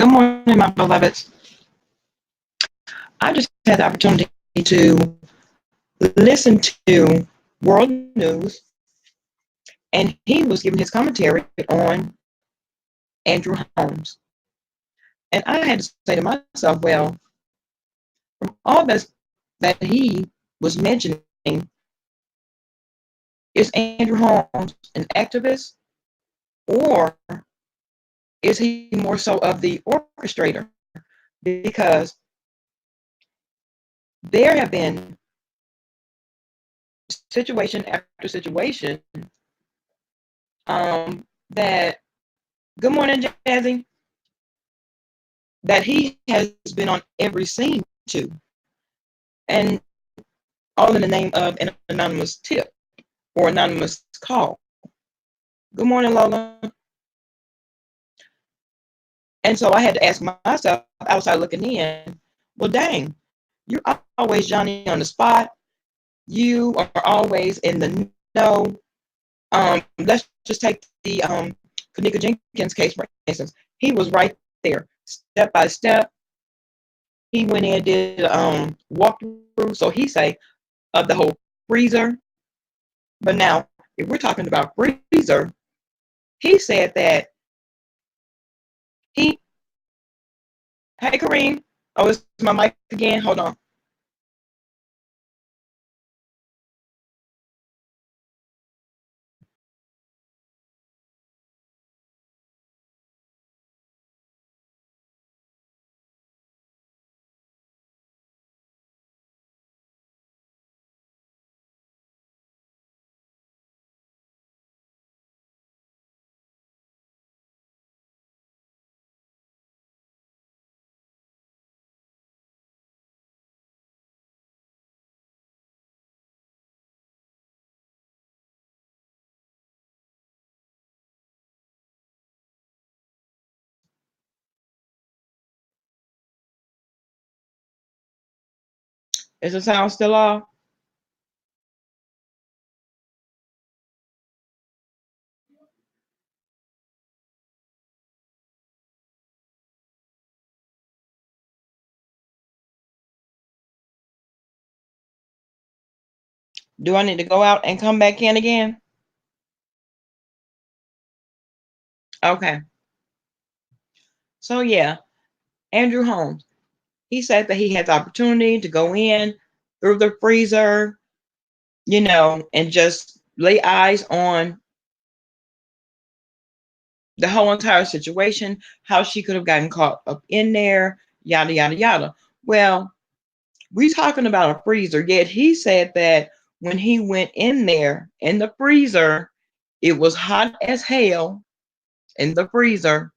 Good morning, my beloveds. I just had the opportunity to listen to world news, and he was giving his commentary on Andrew Holmes. And I had to say to myself, well, from all that he was mentioning, is Andrew Holmes an activist, or is he more so of the orchestrator? Because there have been situation after situation that, good morning, Jazzy, that he has been on every scene too, and all in the name of an anonymous tip or anonymous call. Good morning, Lola. And so I had to ask myself, outside looking in, well, dang, you're always Johnny on the spot. You are always in the know. Let's just take the Kanika Jenkins case, for instance. He was right there, step by step. He went in, did walkthrough, so he say, of the whole freezer. But now, if we're talking about freezer, he said that he, hey Kareem, oh, it's my mic again. Hold on. Is the sound still off? Do I need to go out and come back in again? Okay. So yeah, Andrew Holmes, he said that he had the opportunity to go in through the freezer, and just lay eyes on the whole entire situation, how she could have gotten caught up in there, yada, yada, yada. Well, we're talking about a freezer, yet he said that when he went in there in the freezer, it was hot as hell in the freezer,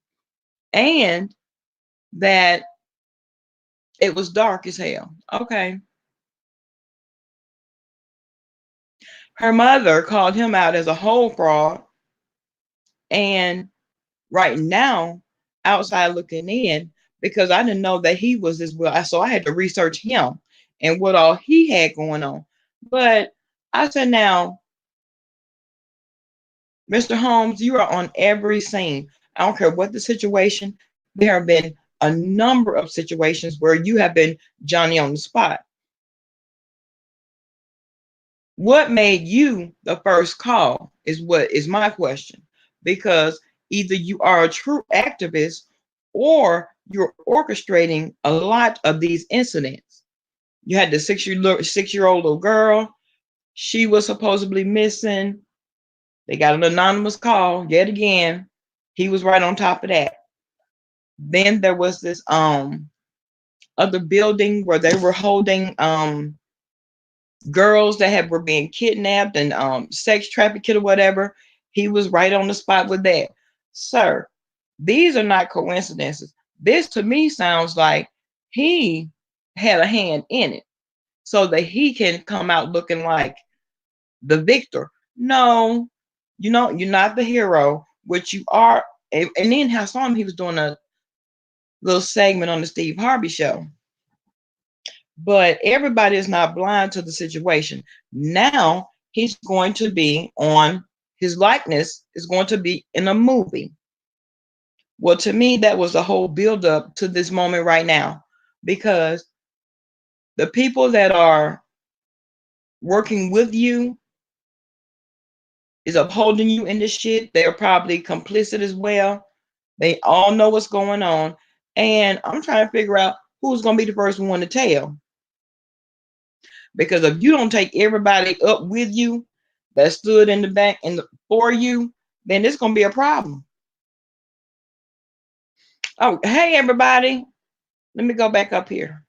and that it was dark as hell. Okay. Her mother called him out as a whole fraud, and right now, outside looking in, because I didn't know that he was as well. So I had to research him and what all he had going on. But I said, now, Mr. Holmes, you are on every scene. I don't care what the situation. There have been a number of situations where you have been Johnny on the spot. What made you the first call is what is my question, because either you are a true activist or you're orchestrating a lot of these incidents. You had the 6-year-old little girl. She was supposedly missing. They got an anonymous call yet again. He was right on top of that. Then there was this other building where they were holding girls that were being kidnapped and sex trafficked or whatever. He was right on the spot with that. Sir, these are not coincidences. This to me sounds like he had a hand in it so that he can come out looking like the victor. No, you're not the hero, which you are. And then I saw him, he was doing a little segment on the Steve Harvey show. But everybody is not blind to the situation. Now he's going to be on, his likeness is going to be in a movie. Well, to me, that was the whole build up to this moment right now, because the people that are working with you is upholding you in this shit. They're probably complicit as well. They all know what's going on. And I'm trying to figure out who's going to be the first one to tell. Because if you don't take everybody up with you that stood in the back and for you, then it's going to be a problem. Oh, hey, everybody. Let me go back up here.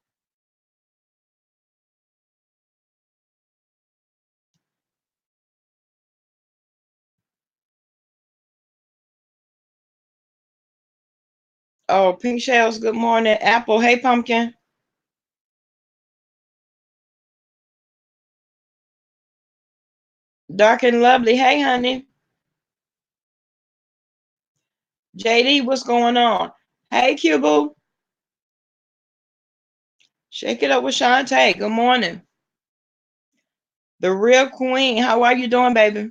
Oh, Pink Shells, good morning. Apple, hey, Pumpkin. Dark and Lovely, hey, honey. JD, what's going on? Hey, Cubo. Shake it up with Shantae. Good morning. The real queen. How are you doing, baby?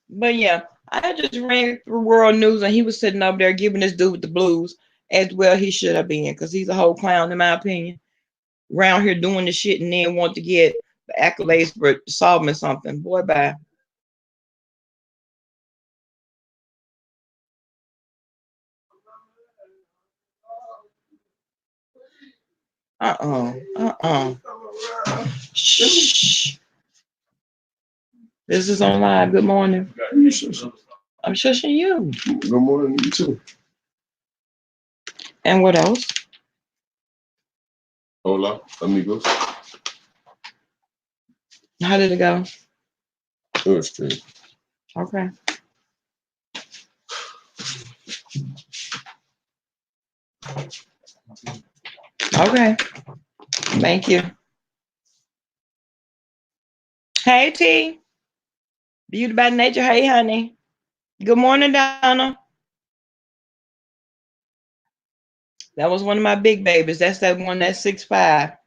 But yeah, I just ran through world news and he was sitting up there giving this dude the blues as well he should have been, because he's a whole clown in my opinion. Around here doing the shit and then want to get the accolades for solving something. Boy, bye. Uh-uh. Shh. This is on live. Good morning. I'm shushing you. Good morning, you too. And what else? Hola, amigos. How did it go? It was great. Okay. Okay. Thank you. Hey, T. Beauty by nature. Hey, honey. Good morning, Donna. That was one of my big babies. That's that one that's 6'5".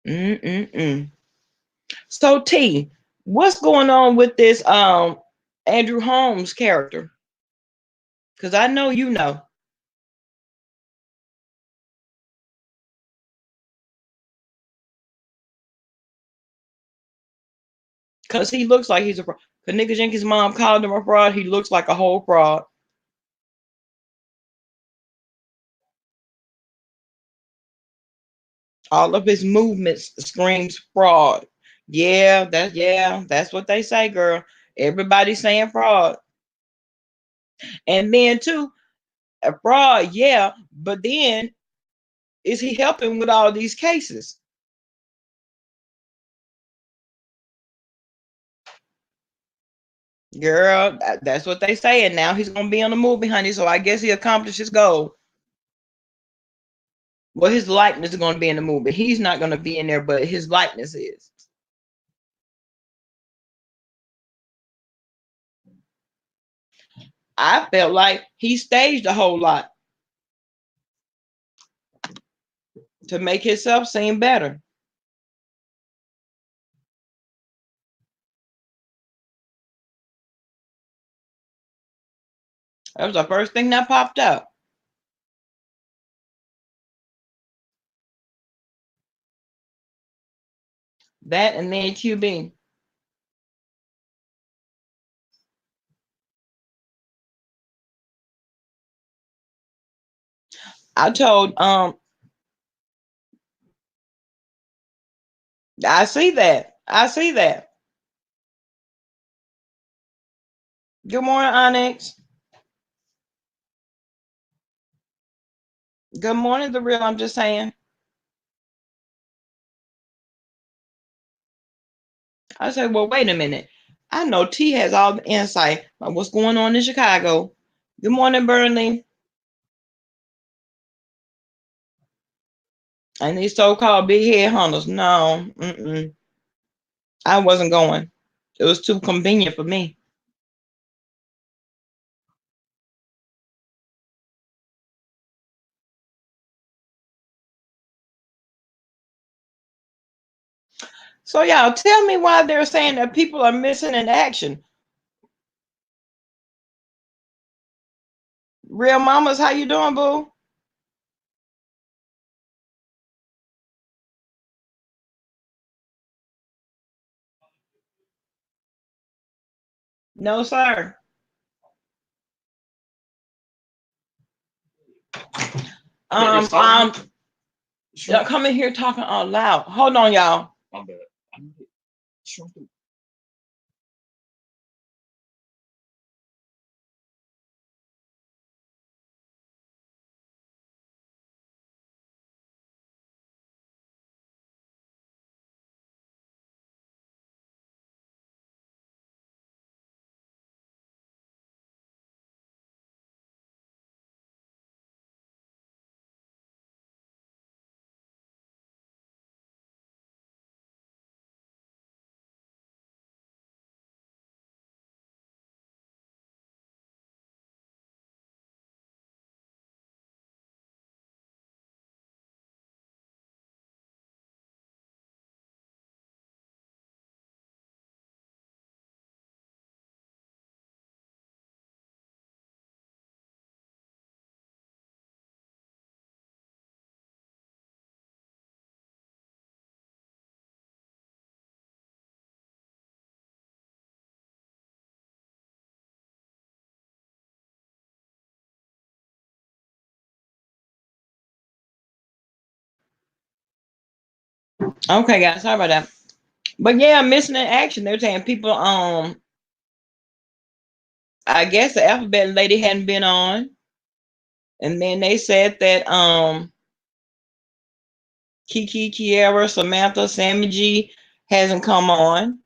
Mm-mm-mm. So T, what's going on with this Andrew Holmes character? Because I know you know. Because he looks like he's a fraud. Because Nigga Jenkins' mom called him a fraud. He looks like a whole fraud. All of his movements screams fraud. That's what they say, girl. Everybody's saying fraud. And then too, a fraud, yeah, but then is he helping with all these cases? Girl, that's what they say. And now he's gonna be on the movie, honey. So I guess he accomplished his goal. Well, his likeness is gonna be in the movie. He's not gonna be in there, but his likeness is. I felt like he staged a whole lot to make himself seem better. That was the first thing that popped up. That and then QB. I told I see that. I see that. Good morning, Onyx. Good morning, the real. I'm just saying. I said, well, wait a minute. I know T has all the insight on what's going on in Chicago. Good morning, Burnley. And these so-called big head hunters. No, I wasn't going. It was too convenient for me. So y'all tell me why they're saying that people are missing in action. Real mamas, how you doing, boo? No, sir. Um, y'all come in here talking all loud. Hold on, y'all. Okay, guys, sorry about that. But yeah, missing in action. They're saying people. I guess the alphabet lady hadn't been on, and then they said that Kiki, Kiera, Samantha, Sammy G hasn't come on.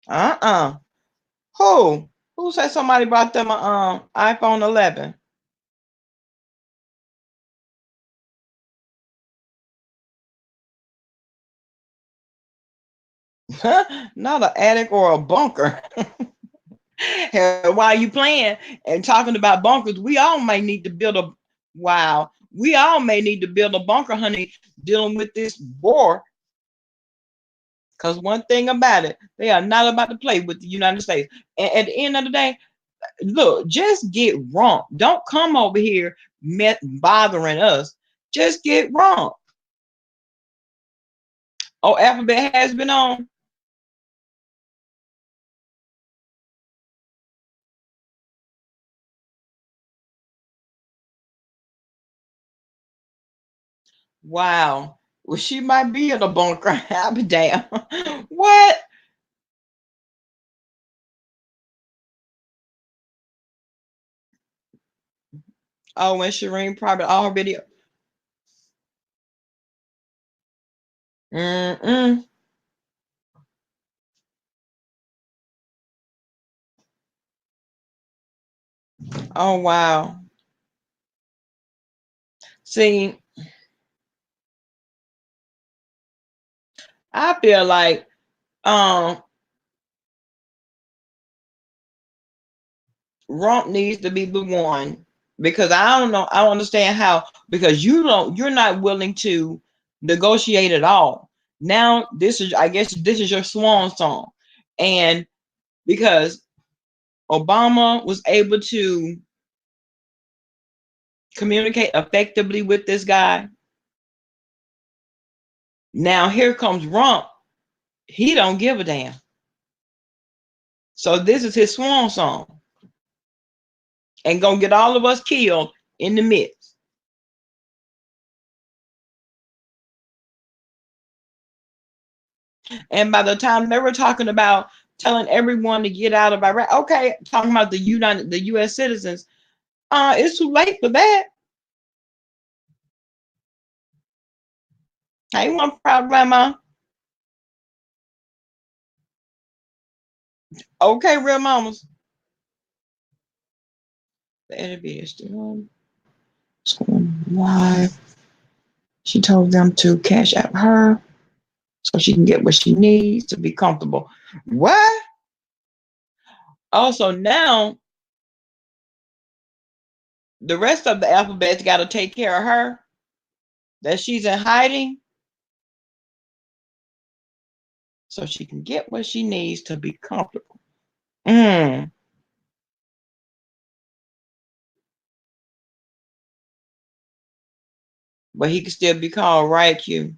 Uh-uh. Who? Who said somebody brought them a iPhone 11? Not an attic or a bunker. While you playing and talking about bunkers, we all may need to build a wow. We all may need to build a bunker, honey, dealing with this war. Because one thing about it, they are not about to play with the United States. And at the end of the day, look, just get wrong. Don't come over here bothering us. Just get wrong. Oh, Alphabet has been on. Wow. Well, she might be in a bunker. I'll be damn. What? Oh, and Shireen probably already. Mm-mm. Oh, wow. See, I feel like um Rump needs to be the one because I don't know. I don't understand how because you're not willing to negotiate at all. Now this is I guess this is your swan song. And because Obama was able to communicate effectively with this guy. Now here comes Rump. He don't give a damn. So this is his swan song and gonna get all of us killed in the midst. And by the time they were talking about telling everyone to get out of Iraq, okay, talking about the U.S. citizens, it's too late for that. I ain't one proud grandma. Okay, real mamas. The interview is still going live. She told them to cash out her so she can get what she needs to be comfortable. What? Also, now The rest of the alphabet's got to take care of her, that she's in hiding, so she can get what she needs to be comfortable. Mm. But he can still be called right Q.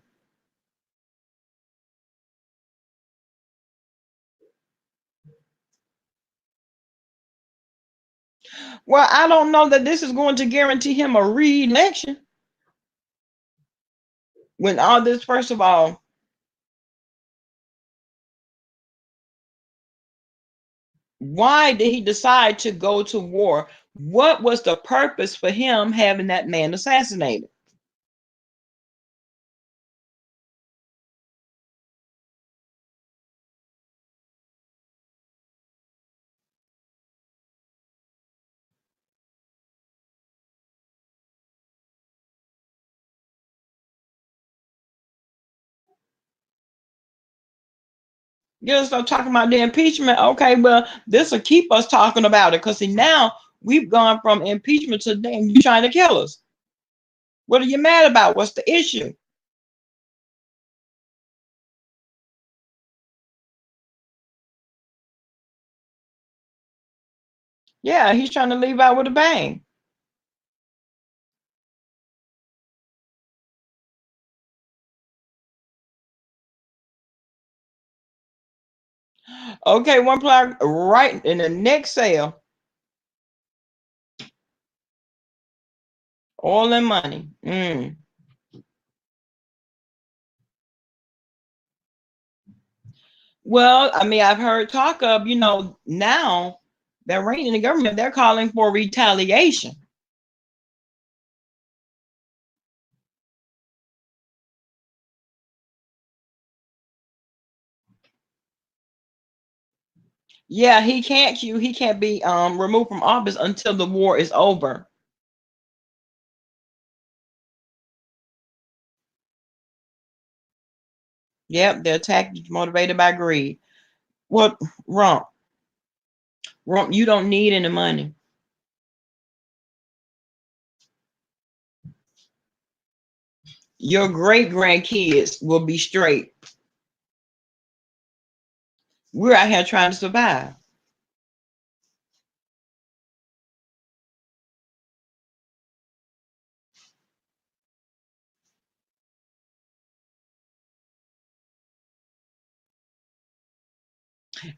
Well, I don't know that this is going to guarantee him a re-election. When all this, first of all, why did he decide to go to war? What was the purpose for him having that man assassinated? You know, start talking about the impeachment. Okay, well, this will keep us talking about it, because see, now we've gone from impeachment to damn you trying to kill us. What are you mad about? What's the issue? Yeah, he's trying to leave out with a bang. Okay, one plot right in the next cell, oil and money. Mm. Well, I mean, I've heard talk of, now they're reigning the government, they're calling for retaliation. Yeah, he can't be removed from office until the war is over. Yep, they're attacked motivated by greed. What, Rump? Rump, you don't need any money. Your great grandkids will be straight. We're out here trying to survive.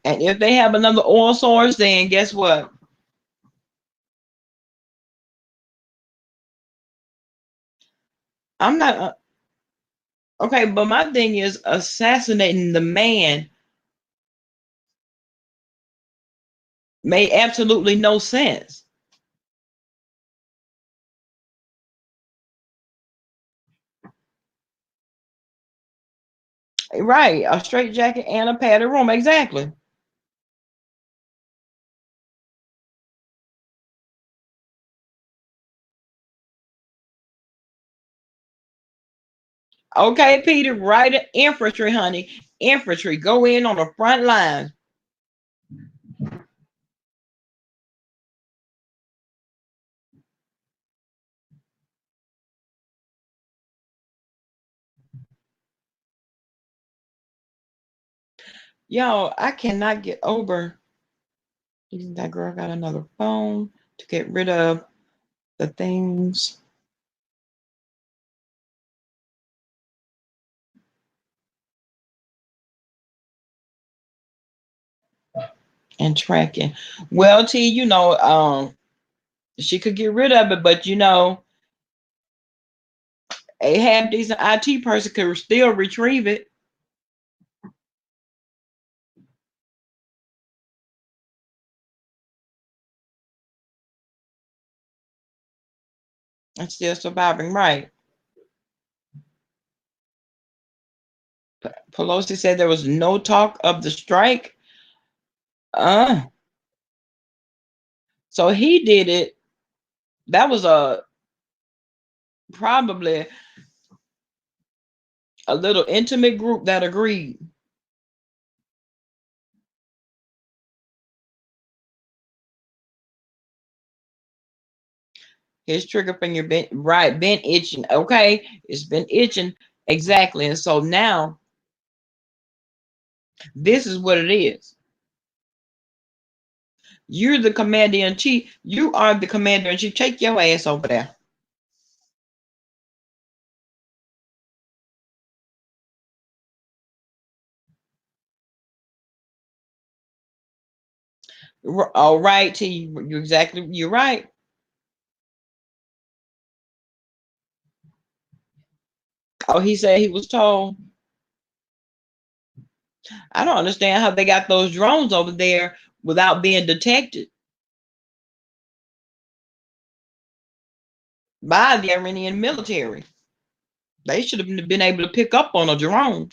And if they have another oil source, then guess what? I'm not okay, but my thing is assassinating the man made absolutely no sense. Right, a straight jacket and a padded room, exactly. Okay, Peter, right at infantry, honey. Infantry, go in on the front line. Yo, I cannot get over. That girl got another phone to get rid of the things and tracking. Well, T, she could get rid of it, but a half decent IT person could still retrieve it and still surviving. Right. Pelosi said there was no talk of the strike. Uh, so he did it. That was probably a little intimate group that agreed. His trigger finger been right, been itching. Okay, it's been itching exactly. And so now this is what it is. You're the commander in chief. You are the commander in chief. Take your ass over there. All right, T. You exactly. You're right. Oh, he said he was told. I don't understand how they got those drones over there without being detected by the Iranian military. They should have been able to pick up on a drone.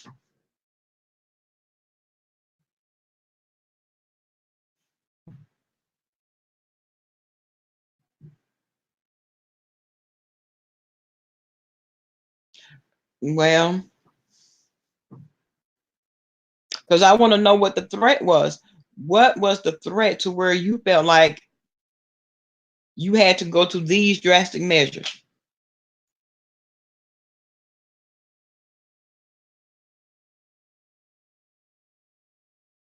Well, because I want to know what the threat was. What was the threat to where you felt like you had to go to these drastic measures?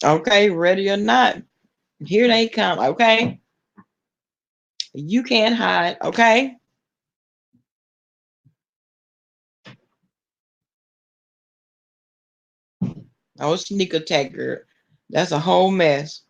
Okay, ready or not, here they come. Okay, you can't hide. Okay, oh sneak attack, girl, that's a whole mess.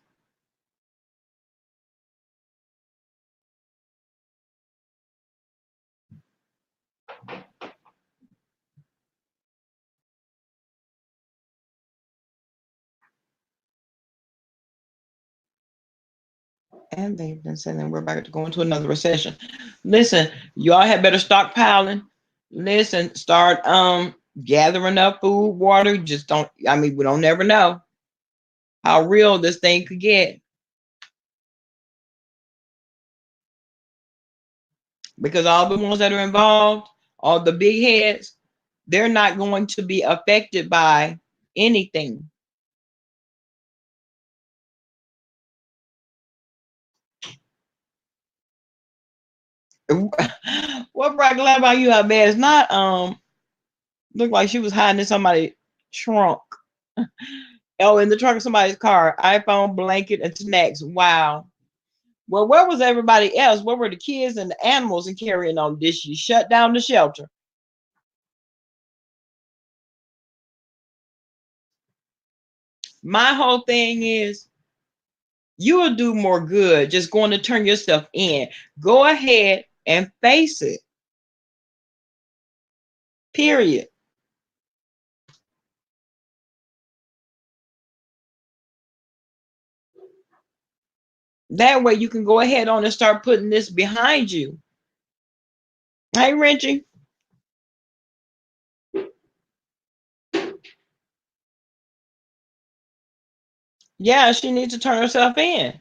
And they've been saying that we're about to go into another recession. Listen, y'all had better stockpiling. Listen, start gathering up food, water. Just don't. I mean, we don't never know how real this thing could get, because all the ones that are involved, all the big heads, they're not going to be affected by anything. What brought glad about you? How bad? It's not. Looked like she was hiding in somebody's trunk. Oh, in the trunk of somebody's car. iPhone, blanket, and snacks. Wow. Well, where was everybody else? Where were the kids and the animals and carrying on? Did she shut down the shelter? My whole thing is you will do more good just going to turn yourself in. Go ahead and face it. Period. That way you can go ahead on and start putting this behind you. Hey, Reggie. Yeah, she needs to turn herself in.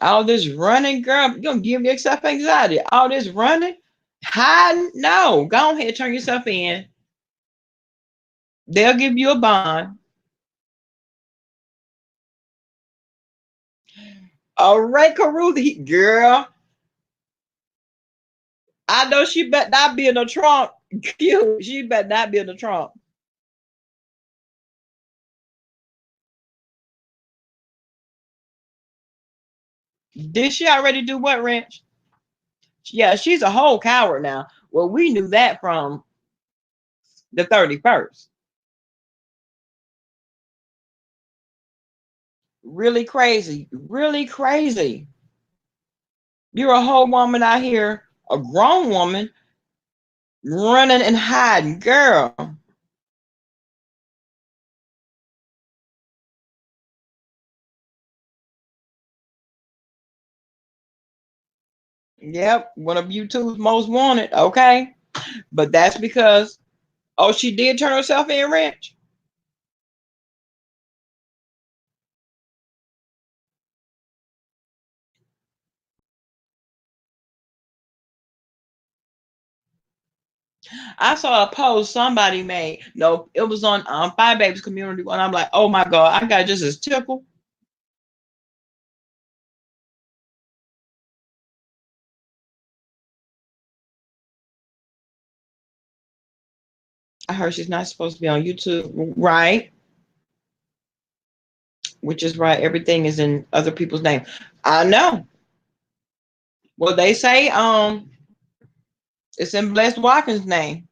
All this running, girl, you're gonna give yourself anxiety. All this running, hiding, no. Go ahead, turn yourself in. They'll give you a bond. All right, Caruthi, girl. I know she better not be in the trunk. Cute. She better not be in the trunk. Did she already do what, Wrench? Yeah, she's a whole coward now. Well, we knew that from the 31st. Really crazy. Really crazy. You're a whole woman out here, a grown woman, running and hiding. Girl. Yep, one of you two's most wanted. Okay. But that's because, oh, she did turn herself in, Wrench. I saw a post somebody made. No, it was on Five Babies Community, and I'm like, oh my god, I got just as tickled. I heard she's not supposed to be on YouTube. Right. Which is right. Everything is in other people's name. I know. Well, they say it's in Blessed Watkins' name.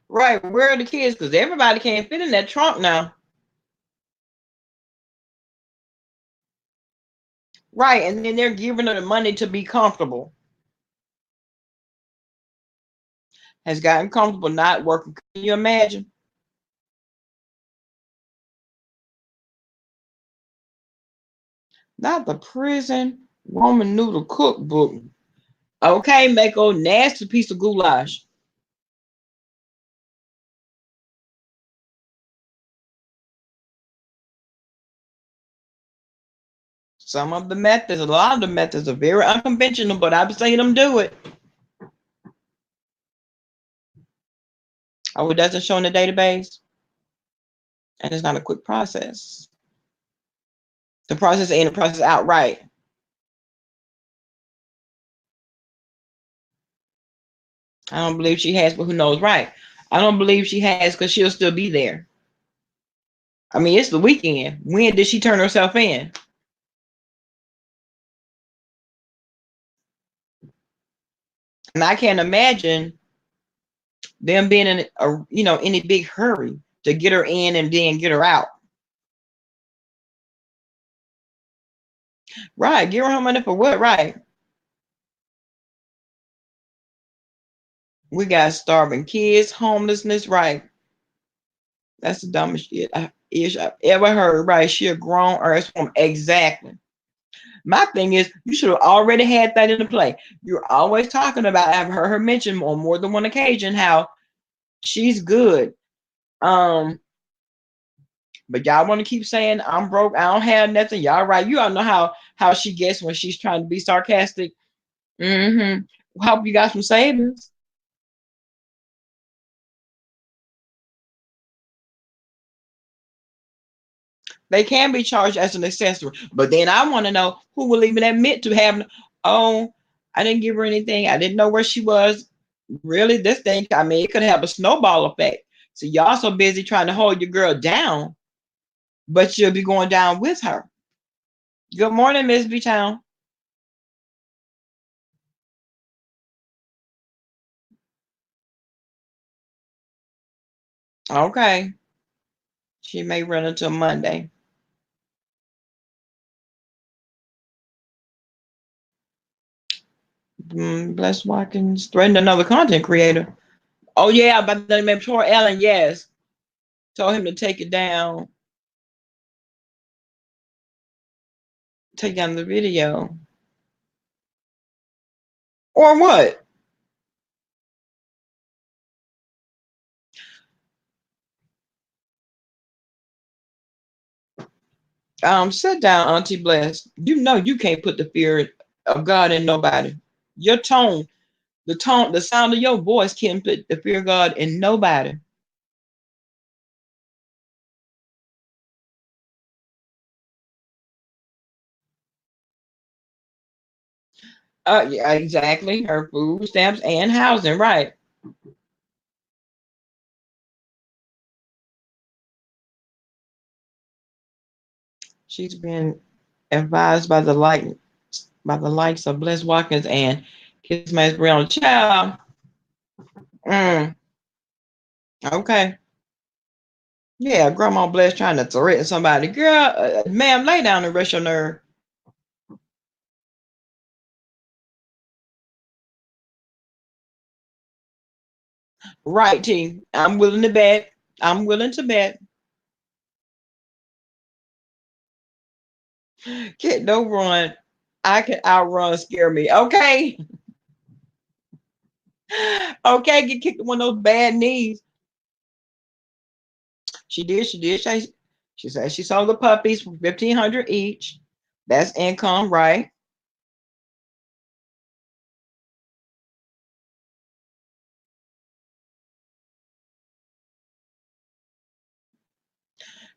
Right. Where are the kids? Because everybody can't fit in that trunk now. Right. And then they're giving her the money to be comfortable. Has gotten comfortable not working. Can you imagine? Not the prison Roman noodle cookbook. Okay, make a nasty piece of goulash. Some of the methods, a lot of the methods are very unconventional, but I've seen them do it. Oh, it doesn't show in the database, and it's not a quick process. The process in, the process out, right? I don't believe she has, but who knows, right? I don't believe she has because she'll still be there. I mean, it's the weekend. When did she turn herself in? And I can't imagine them being in a any big hurry to get her in and then get her out. Right, give her money for what? Right. We got starving kids, homelessness. Right. That's the dumbest shit I've ever heard. Right. She a grown earth woman. Exactly. My thing is, you should have already had that in the play. You're always talking about. I've heard her mention on more than one occasion how she's good. But y'all want to keep saying I'm broke, I don't have nothing. Y'all right. You all know how she gets when she's trying to be sarcastic. Mm-hmm. Hope you got some savings. They can be charged as an accessory. But then I want to know who will even admit to having, oh, I didn't give her anything. I didn't know where she was. Really, this thing, I mean, it could have a snowball effect. So y'all so busy trying to hold your girl down, but you'll be going down with her. Good morning, Miss B Town. Okay. She may run until Monday. Bless Watkins threatened another content creator. Oh yeah, by the name of Tor Allen, yes. Told him to take it down, take down the video. Or what? Sit down, Auntie Bless. You know you can't put the fear of God in nobody. Your tone, the sound of your voice can't put the fear of God in nobody. Yeah, exactly. Her food stamps and housing, right? She's been advised by the likes of Bless Watkins and Kiss Mass Brown Child. Mm, okay. Yeah, Grandma Bless trying to threaten somebody. Girl, ma'am, lay down and rest your nerve. Right, T. I'm willing to bet. I'm willing to bet. Kid, don't run. I can outrun scare me. Okay. Okay, get kicked with one of those bad knees. She did. She did. She said she sold the puppies for 1,500 each. That's income, right?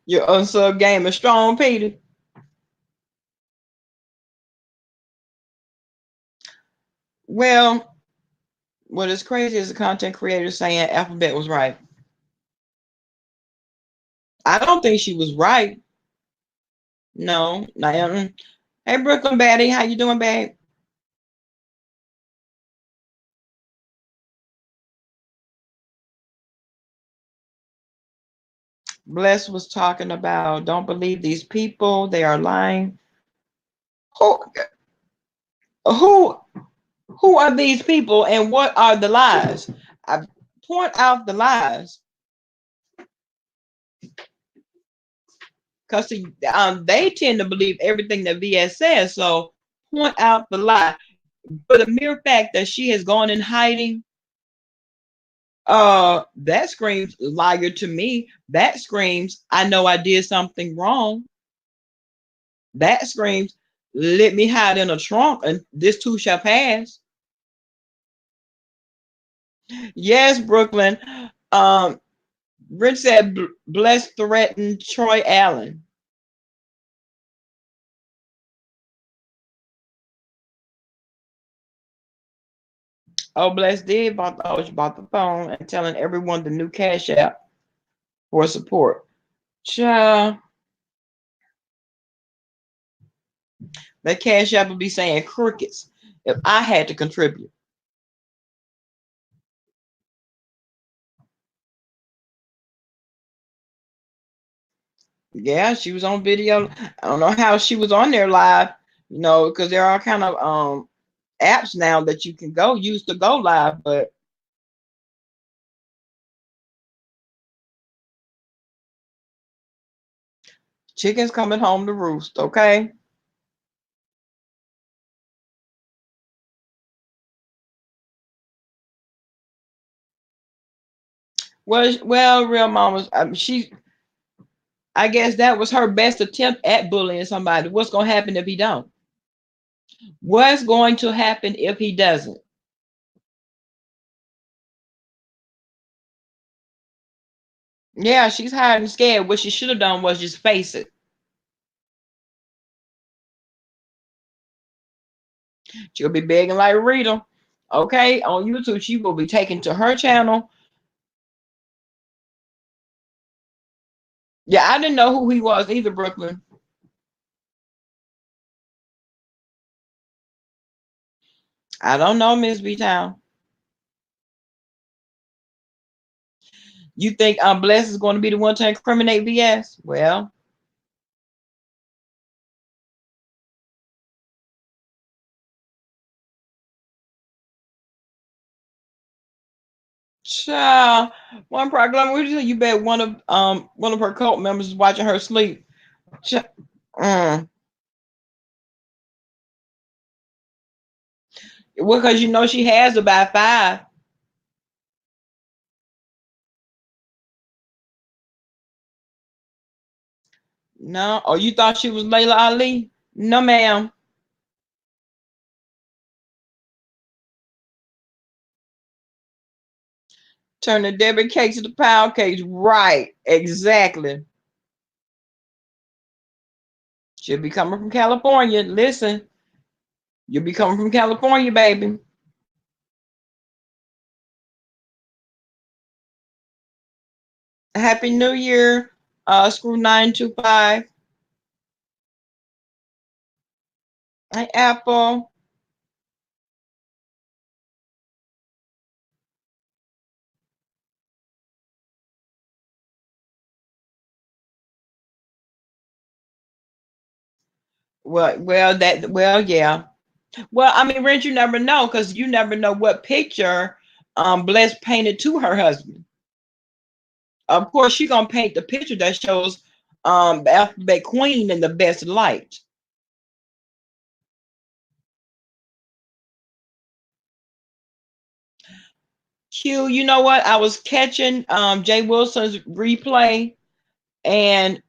Your unsub game is strong, Peter. Well, What is crazy is the content creator saying Alphabet was right. I don't think she was right. No, no. Hey, Brooklyn Baddie, how you doing, babe? Bless was talking about don't believe these people; they are lying. Who, who, who are these people, and what are the lies? I point out the lies because they tend to believe everything that VS says. So point out the lie. For the mere fact that she has gone in hiding, that screams liar to me. That screams I know I did something wrong. That screams let me hide in a trunk and this too shall pass. Yes, Brooklyn. Um, Rich said Bless threatened Troy Allen. Oh, Bless did she bought the phone and telling everyone the new cash app for support. Child, that cash app would be saying crickets if I had to contribute. Yeah, she was on video. I don't know how she was on there live, because there are kind of apps now that you can go use to go live, but chickens coming home to roost, okay? Well, real mamas, I guess that was her best attempt at bullying somebody. What's gonna happen if he don't? What's going to happen if he doesn't? Yeah, she's hiding scared. What she should have done was just face it. She'll be begging like Rita. Okay, on YouTube, she will be taken to her channel. Yeah, I didn't know who he was either, Brooklyn. I don't know, Miss B Town. You think Bless is going to be the one to incriminate VS? Well, child, one problem with you bet one of her cult members is watching her sleep. Mm. Well, because she has about five. No, oh, you thought she was Layla Ali? No, ma'am. Turn the debit cakes to the pound cakes. Right, exactly. She'll be coming from California. Listen, you'll be coming from California, baby. Happy New Year, Screw 925. Hey, Apple. Yeah. Well, I mean, Rent, you never know because you never know what picture Bless painted to her husband. Of course, she's gonna paint the picture that shows the alphabet queen in the best light. Q, you know what? I was catching Jay Wilson's replay, and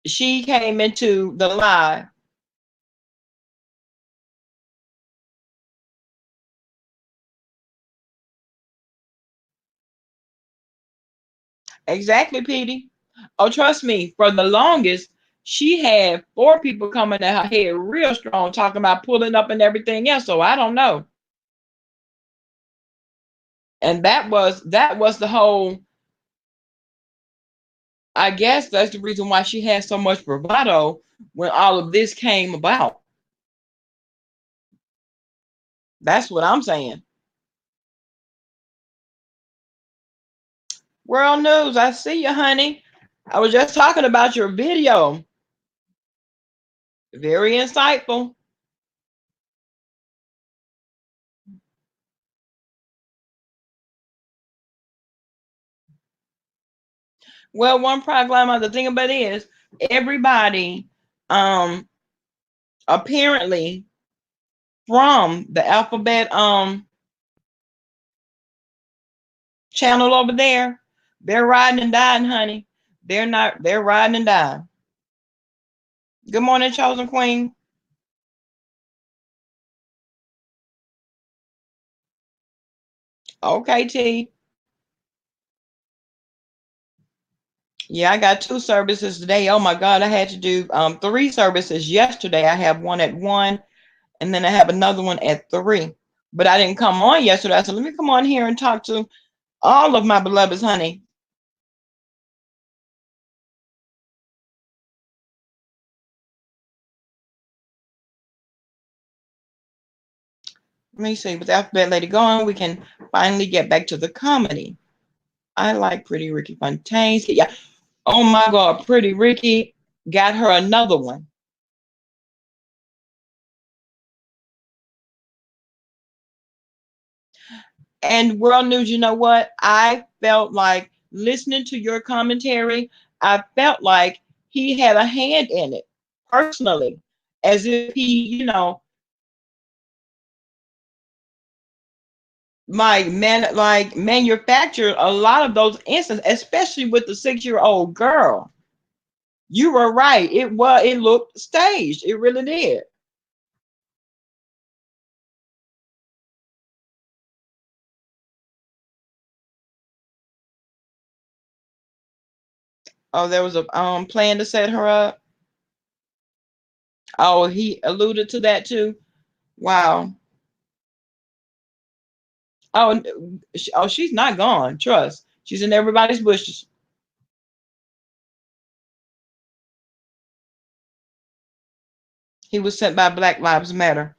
she came into the live. Exactly, Petey. Oh, trust me, for the longest, she had four people coming at her head real strong, talking about pulling up and everything else. So I don't know. And that was the whole, I guess that's the reason why she had so much bravado when all of this came about. That's what I'm saying. World News, I see you, honey. I was just talking about your video. Very insightful. Well, one problem, the thing about it is everybody um apparently from the alphabet channel over there, they're riding and dying, honey. They're riding and dying. Good morning, chosen queen. Okay, T. Yeah, I got 2 services today. Oh my God, I had to do 3 services yesterday. I have one at 1, and then I have another one at 3. But I didn't come on yesterday. I said, let me come on here and talk to all of my beloveds, honey. Let me see. With the alphabet lady gone, we can finally get back to the comedy. I like Pretty Ricky Fontaine's. Yeah. Oh my God, Pretty Ricky got her another one. And World News, you know what? I felt like listening to your commentary, I felt like he had a hand in it personally, as if he, like manufactured a lot of those instances, especially with the 6-year-old girl. You were right. It looked staged. It really did. Oh, there was a plan to set her up. Oh, he alluded to that too. Wow. Oh, she's not gone. Trust. She's in everybody's bushes. He was sent by Black Lives Matter.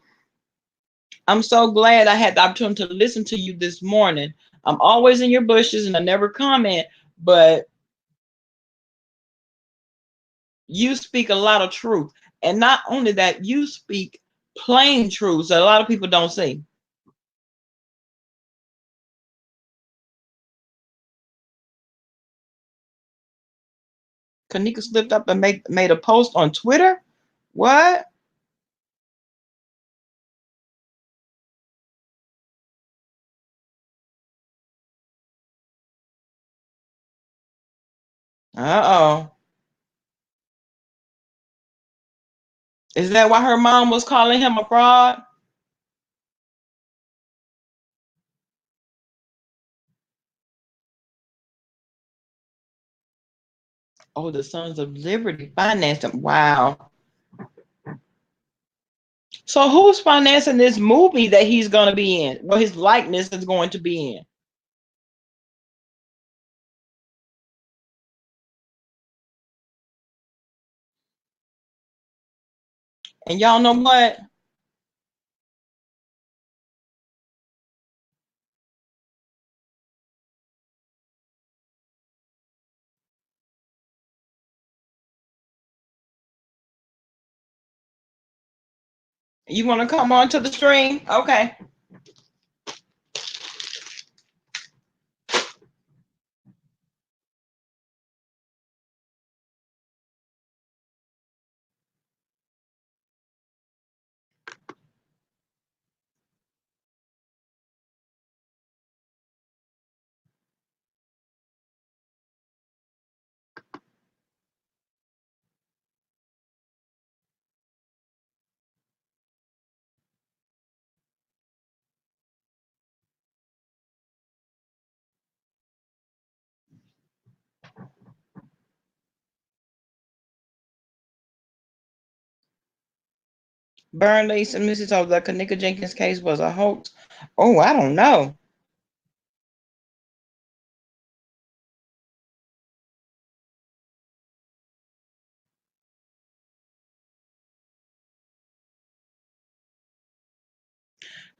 I'm so glad I had the opportunity to listen to you this morning. I'm always in your bushes and I never comment, but you speak a lot of truth. And not only that, you speak plain truths that a lot of people don't see. Kanika slipped up and made a post on Twitter. What? Uh-oh. Is that why her mom was calling him a fraud? Oh, the Sons of Liberty financed him. Wow. So who's financing this movie that he's going to be in? Well, his likeness is going to be in. And y'all know what? You want to come on to the stream? Okay. Burnley and Mrs. of the Kanika Jenkins case was a hoax. Oh, I don't know.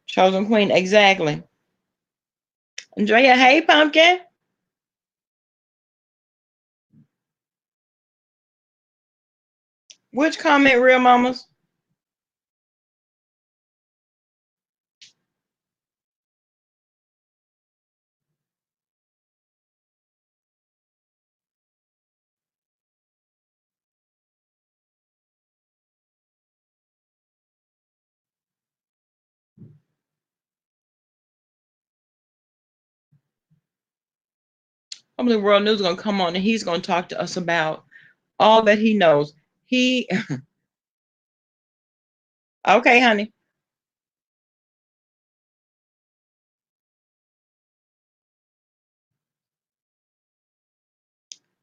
Chosen Queen, exactly. Andrea, hey, Pumpkin. Which comment, Real Mamas? I believe World News is going to come on and he's going to talk to us about all that he knows. He, okay, honey.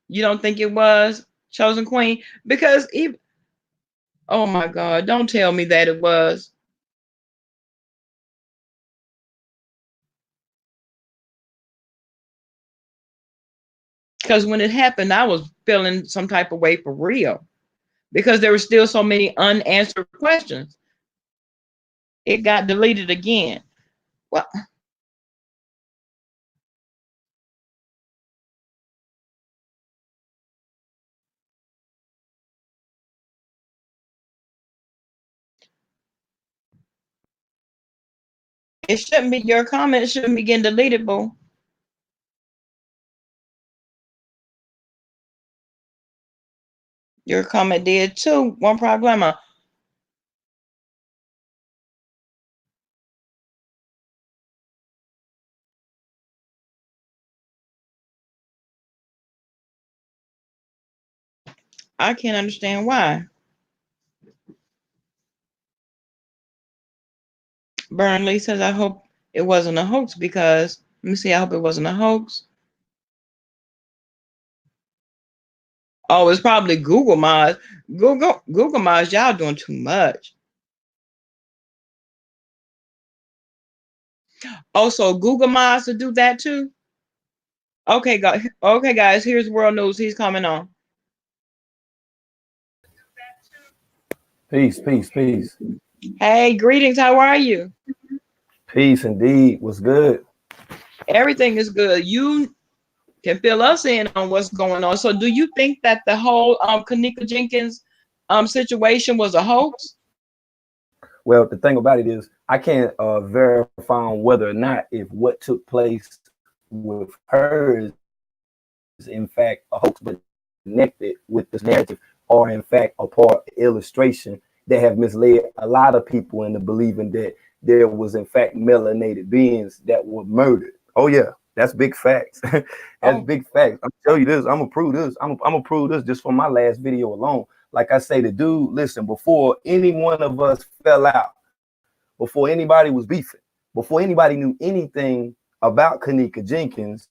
You don't think it was Chosen Queen? Because even, oh my God, don't tell me that it was. Because when it happened, I was feeling some type of way for real. Because there were still so many unanswered questions. It got deleted again. Well, it shouldn't be, your comment shouldn't be getting deleted, boo. Your comment did too. One problema. I can't understand why. Burnley says, I hope it wasn't a hoax because, let me see, I hope it wasn't a hoax. Oh, it's probably Google Mods. Google Mods, y'all doing too much. Also, Google Mods to do that too. Okay, guys. Okay, guys. Here's World News. He's coming on. Peace, peace, peace. Hey, greetings. How are you? Peace indeed. What's good? Everything is good. You can fill us in on what's going on. So, do you think that the whole Kanika Jenkins situation was a hoax? Well, the thing about it is I can't verify on whether or not if what took place with her is in fact a hoax, but connected with this narrative, or in fact a part illustration that have misled a lot of people into believing that there was in fact melanated beings that were murdered. Oh yeah, that's big facts. That's Oh, big facts. I'm tell you this. I'm gonna prove this. I'm gonna prove this just from my last video alone. Like I say, the dude, listen, before any one of us fell out, before anybody was beefing, before anybody knew anything about Kanika Jenkins,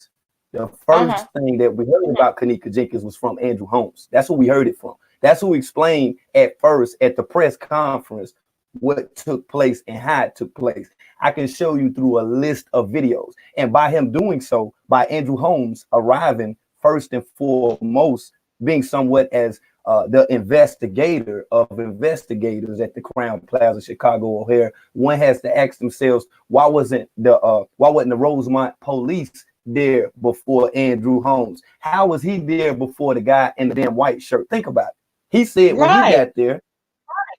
the uh-huh. first thing that we heard about Kanika Jenkins was from Andrew Holmes. That's who we heard it from. That's who explained at first at the press conference what took place and how it took place. I can show you through a list of videos. And by him doing so, by Andrew Holmes arriving first and foremost, being somewhat as the investigator of investigators at the Crown Plaza, Chicago O'Hare, one has to ask themselves, why wasn't the Rosemont police there before Andrew Holmes? How was he there before the guy in the damn white shirt? Think about it. He said when he Right. got there,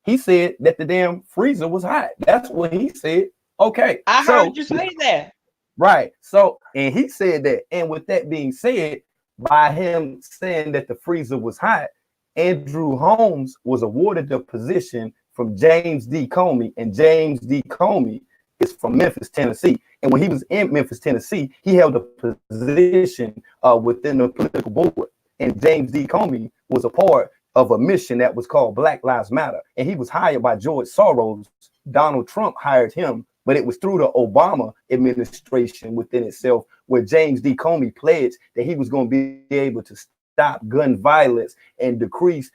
he said that the damn freezer was hot. That's what he said. Okay, I heard so you say that. right. So, and he said that. And with that being said, by him saying that the freezer was hot, Andrew Holmes was awarded the position from James D. Comey. And James D. Comey is from Memphis, Tennessee. And when he was in Memphis, Tennessee, he held a position within the political board. And James D. Comey was a part of a mission that was called Black Lives Matter. And he was hired by George Soros. Donald Trump hired him, but it was through the Obama administration within itself where James D. Comey pledged that he was going to be able to stop gun violence and decrease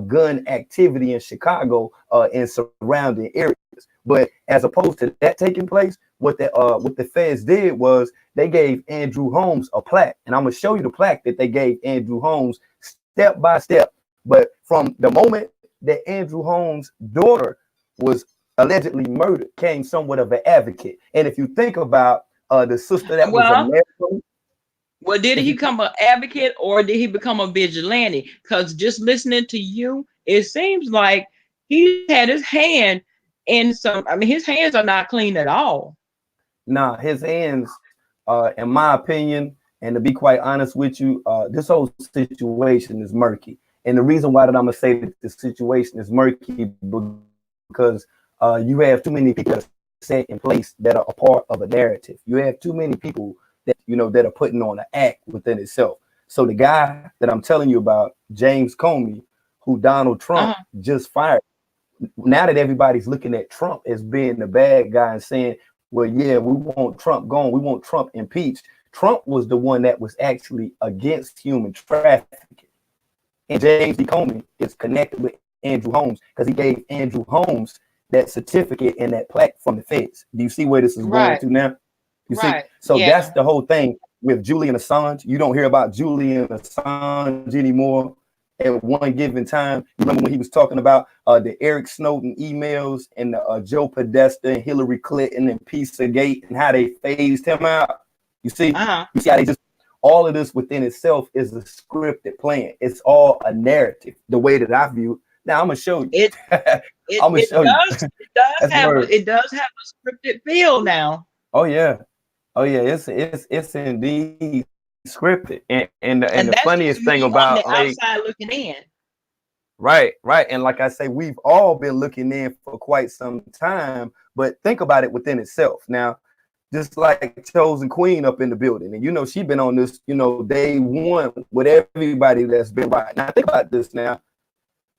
gun activity in Chicago and surrounding areas. But as opposed to that taking place, what the feds did was they gave Andrew Holmes a plaque, and I'm gonna show you the plaque that they gave Andrew Holmes step by step. But from the moment that Andrew Holmes' daughter was allegedly murdered came somewhat of an advocate. And if you think about the sister that was a Well, medical, well, did if he you become an advocate or did he become a vigilante? Because just listening to you, it seems like he's had his hand in some. I mean, his hands are not clean at all. nah, his hands, in my opinion, and to be quite honest with you, this whole situation is murky. And the reason why that I'm gonna say that the situation is murky because you have too many people that are set in place that are a part of a narrative. You have too many people that are putting on an act within itself. So the guy that I'm telling you about, James Comey, who Donald Trump Uh-huh. just fired, now that everybody's looking at Trump as being the bad guy and saying, well, yeah, we want Trump gone, we want Trump impeached. Trump was the one that was actually against human trafficking. And James D. Comey is connected with Andrew Holmes because he gave Andrew Holmes that certificate and that plaque from the feds. Do you see where this is going to Right, now? You see? right. So that's Yeah. the whole thing with Julian Assange. You don't hear about Julian Assange anymore at one given time. You remember when he was talking about the Eric Snowden emails and the Joe Podesta and Hillary Clinton and Pizzagate and how they phased him out? You see? Uh-huh. You see how they just all of this within itself is a scripted plan. It's all a narrative, the way that I view it. Now I'm gonna show you. It I'm gonna show you. it does That's have word. it does have a scripted feel now. Oh yeah. Oh yeah. It's indeed scripted. And the And funniest that's thing just me about on the like outside looking in. right. And like I say, we've all been looking in for quite some time, but think about it within itself. Now, just like Chosen Queen up in the building. And she been on this, day one with everybody that's been right. Now think about this now.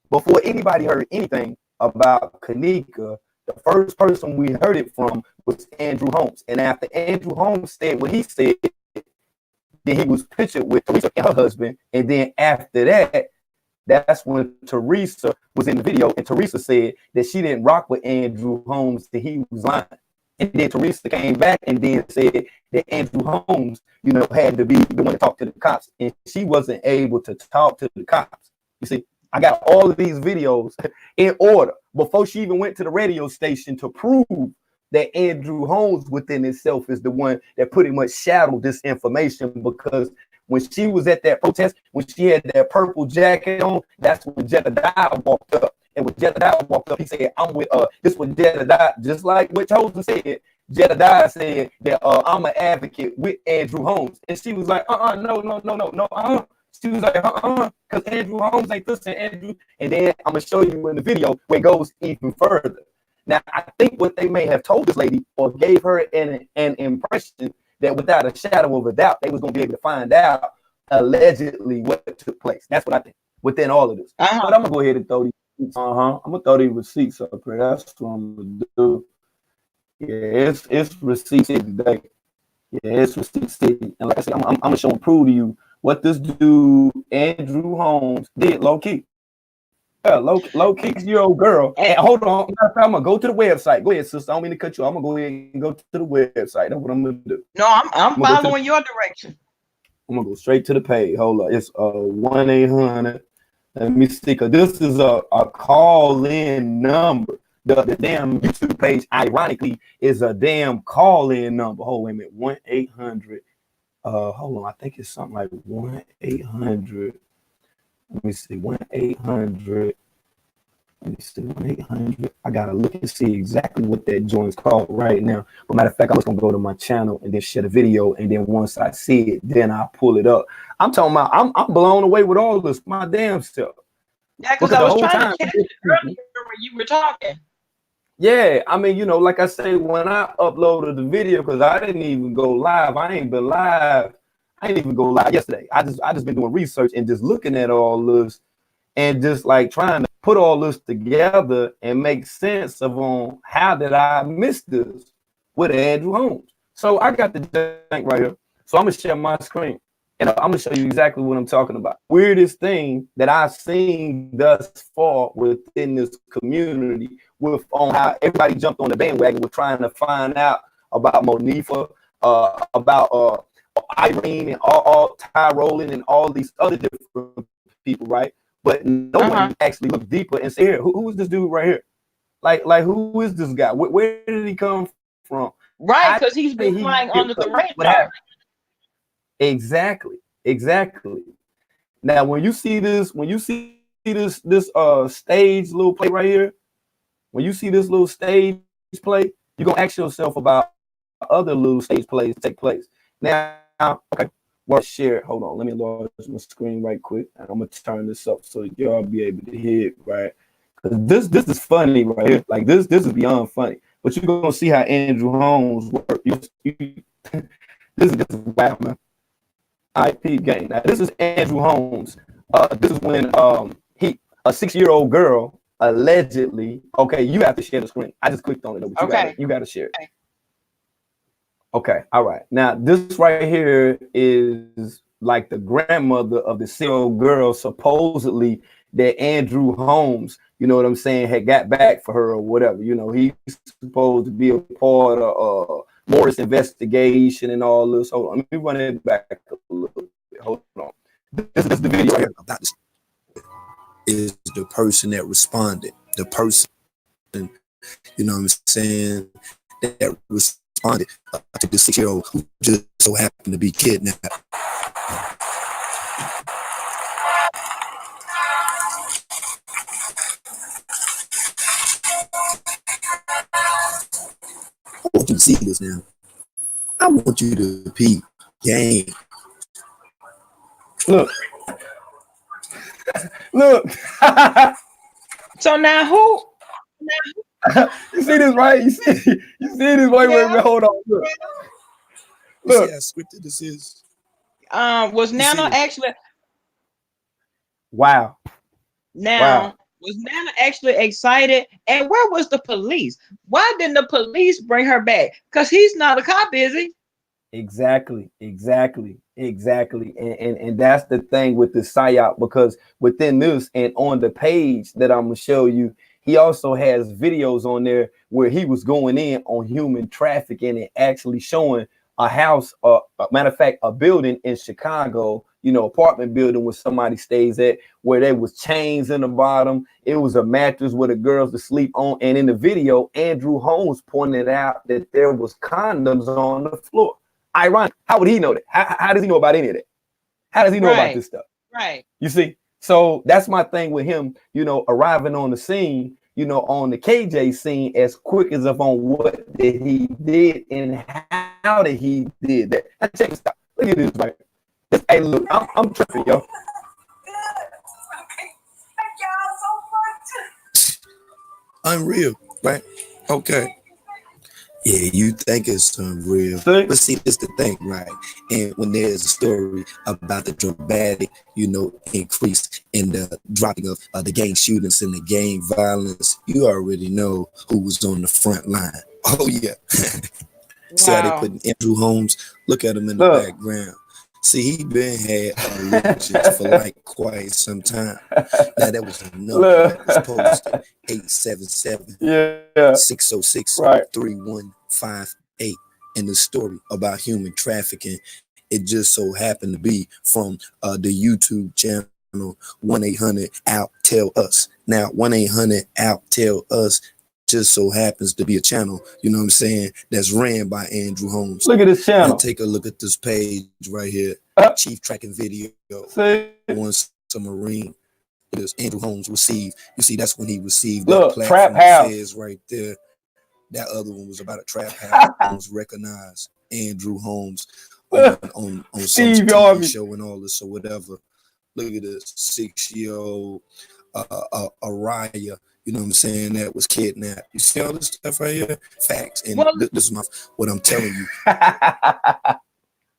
Before anybody heard anything about Kanika, the first person we heard it from was Andrew Holmes. And after Andrew Holmes said what he said, then he was pictured with Teresa and her husband. And then after that, that's when Teresa was in the video, and Teresa said that she didn't rock with Andrew Holmes, that he was lying. And then Teresa came back and then said that Andrew Holmes, had to be the one to talk to the cops. And she wasn't able to talk to the cops. You see, I got all of these videos in order before she even went to the radio station to prove that Andrew Holmes within itself is the one that pretty much shadowed this information, because when she was at that protest, when she had that purple jacket on, that's when Jedediah walked up. And when Jedediah walked up, he said, I'm with this was Jedediah, just like what Chosen said. Jedediah said that I'm an advocate with Andrew Holmes. And she was like, no. She was like, because Andrew Holmes ain't this and Andrew. And then I'm gonna show you in the video where it goes even further. Now, I think what they may have told this lady or gave her an impression that without a shadow of a doubt, they was gonna be able to find out allegedly what took place. That's what I think within all of this. Uh-huh. But I'm gonna go ahead and throw these receipts. I'm gonna throw these receipts up here. That's what I'm gonna do. Yeah, it's receipt today. Yeah, it's receipt city. And like I said, I'm gonna show and prove to you what this dude Andrew Holmes did low key. Yeah, low key, your old girl. And hold on, I'm gonna go to the website. Go ahead, sister. I don't mean to cut you. I'm gonna go ahead and go to the website. That's what I'm gonna do. No, I'm following your direction. I'm gonna go straight to the page. Hold on, it's 1-800. Let me see, cause this is a call-in number. The damn YouTube page, ironically, is a damn call-in number. Hold wait a minute, 1-800. Hold on, I think it's something like 1-800. Let me see, 1-800. Let me see, 1-800. I gotta look and see exactly what that joint's called right now. But matter of fact, I'm just gonna go to my channel and then share the video, and then once I see it, then I'll pull it up. I'm talking about, I'm blown away with all this, my damn self. Yeah, because I was trying to catch it earlier when you were talking. Yeah, I mean, like I say, when I uploaded the video, because I didn't even go live. I ain't been live. I didn't even go live yesterday. I just been doing research and just looking at all this and just like trying to put all this together and make sense of on how did I miss this with Andrew Holmes. So I got the thing right here. So I'm gonna share my screen and I'm gonna show you exactly what I'm talking about. Weirdest thing that I've seen thus far within this community with on how everybody jumped on the bandwagon with trying to find out about Monifa, about Irene and all Ty Rowland and all these other different people, right? But no one actually looked deeper and said, here, who is this dude right here? Like who is this guy? Where did he come from? How did Right, he because he's get been flying under the what happened? radar. Exactly. Now when you see this stage little play right here, when you see this little stage play, you're gonna ask yourself about other little stage plays that take place. Now, okay, well, share. Hold on, let me enlarge my screen right quick, and I'm gonna turn this up so y'all be able to hear it, right? Because this is funny right here. Like this is beyond funny. But you're gonna see how Andrew Holmes work. This is wow, man. IP game. Now this is Andrew Holmes. This is when a 6-year-old girl allegedly. Okay, you have to share the screen. I just clicked on it, but Okay. you gotta share it. Okay, all right. Now this right here is like the grandmother of the 6-year-old girl, supposedly that Andrew Holmes, you know what I'm saying, had got back for her or whatever. You know, he's supposed to be a part of Morris investigation and all this. Hold on, let me run it back a little bit. Hold on. This is the video right here about this. Is the person that responded, the person, you know what I'm saying, that responded to the 6-year-old who just so happened to be kidnapped. I want you to see this now. I want you to peep game. Look. Look. So now who? You see this, right? You see this? Wait, hold on. Look. You see how scripted this is? Was Nana actually Wow. now? Was Nana actually excited? And where was the police? Why didn't the police bring her back? Because he's not a cop, is he? Exactly. And that's the thing with the psyop, because within this and on the page that I'm gonna show you, he also has videos on there where he was going in on human trafficking and actually showing a house, matter of fact, a building in Chicago, you know, apartment building where somebody stays at, where there was chains in the bottom. It was a mattress where the girls to sleep on. And in the video, Andrew Holmes pointed out that there was condoms on the floor. Ironic. How would he know that? How does he know about any of that? How does he know about this stuff? Right. You see? So that's my thing with him, you know, arriving on the scene, you know, on the KJ scene as quick as if on what that he did and how that he did that. Now check this out. Look at this, right? Hey, look, I'm tripping, yo. Unreal, right? Okay. Yeah, you think it's unreal. But see, this the thing, right? And when there's a story about the dramatic, you know, increase in the dropping of the gang shootings and the gang violence, you already know who was on the front line. Oh, yeah. See how they put Andrew Holmes? Look at him in the background. See, he been had allegiance for like quite some time. Now, that was a number that was posted, 877-606-3158. And the story about human trafficking, it just so happened to be from the YouTube channel 1-800-OUT-TELL-US. Now, 1-800-OUT-TELL-US just so happens to be a channel, you know what I'm saying, that's ran by Andrew Holmes. Look at this channel. Now take a look at this page right here. Chief tracking video. One submarine. This Andrew Holmes received. You see, that's when he received that platform feds right there. That other one was about a trap house. Was recognized Andrew Holmes on some TV show and all this or whatever. Look at this 6-year-old Araya. You know what I'm saying? That was kidnapped. You see all this stuff right here? Facts. And this is what I'm telling you.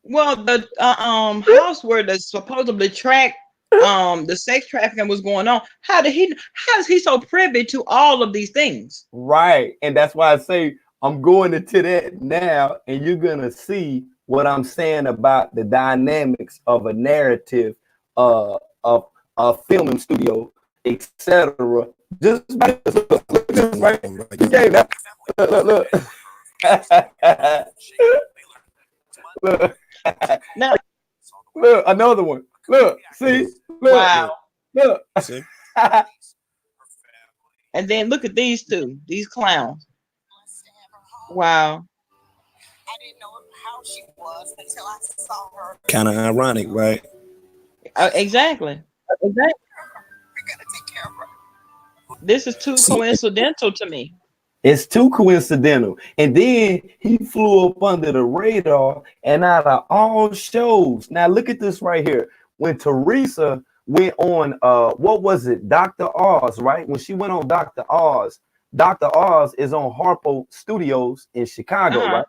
Well, the house where the supposedly the sex trafficking was going on. How is he so privy to all of these things? Right. And that's why I say I'm going into that now, and you're gonna see what I'm saying about the dynamics of a narrative of a filming studio, etc. Just look, right? Okay, look. Look. Now, look, another one. Look, see, look, wow. Look. See? And then look at these two, these clowns. Wow. Kind of ironic, right? Exactly. Exactly. This is too See, coincidental to me. It's too coincidental. And then he flew up under the radar and out of all shows. Now look at this right here. When Teresa went on what was it? Dr. Oz, right? When she went on Dr. Oz, Dr. Oz is on Harpo Studios in Chicago, Uh-huh. right?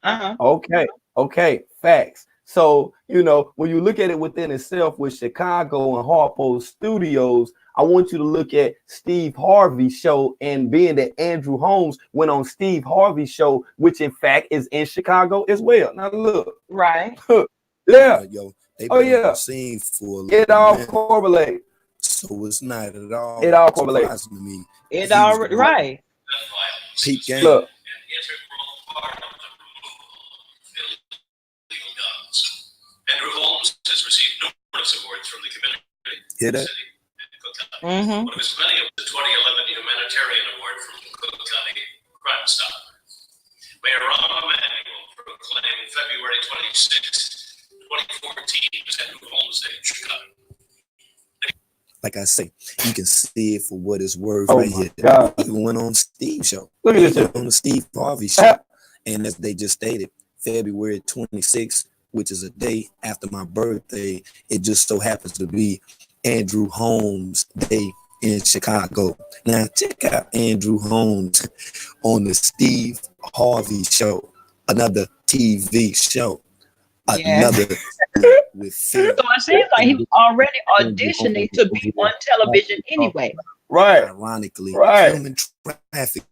Uh-huh. Okay, facts. So, when you look at it within itself with Chicago and Harpo Studios, I want you to look at Steve Harvey's show, and being that Andrew Holmes went on Steve Harvey's show, which in fact is in Chicago as well. Now look, Right. yeah, yo, they've oh been on yeah, the scene for a it little all minute, correlates. so it's not at all It all correlates. surprising to me It that he was the already one. right. Peep game. Look, Andrew Holmes has received numerous awards from the community Hear in the that? city and Cook County. Mm-hmm. One of his many of the 2011 Humanitarian Award from Cook County Crime Stoppers. Mayor Rahm Emanuel proclaimed February 26, 2014 as Andrew Holmes Day in Chicago. Like I say, you can see it for what it's worth oh right my here. God, He even went on Steve's show. look at He this went shit. on the Steve Harvey show. And as they just stated, February 26th, which is a day after my birthday, it just so happens to be Andrew Holmes Day in Chicago. Now check out Andrew Holmes on the Steve Harvey show, another TV show, Yes. another with film. So it seems like he was already auditioning to be on television anyway. Right, Ironically, right. human traffic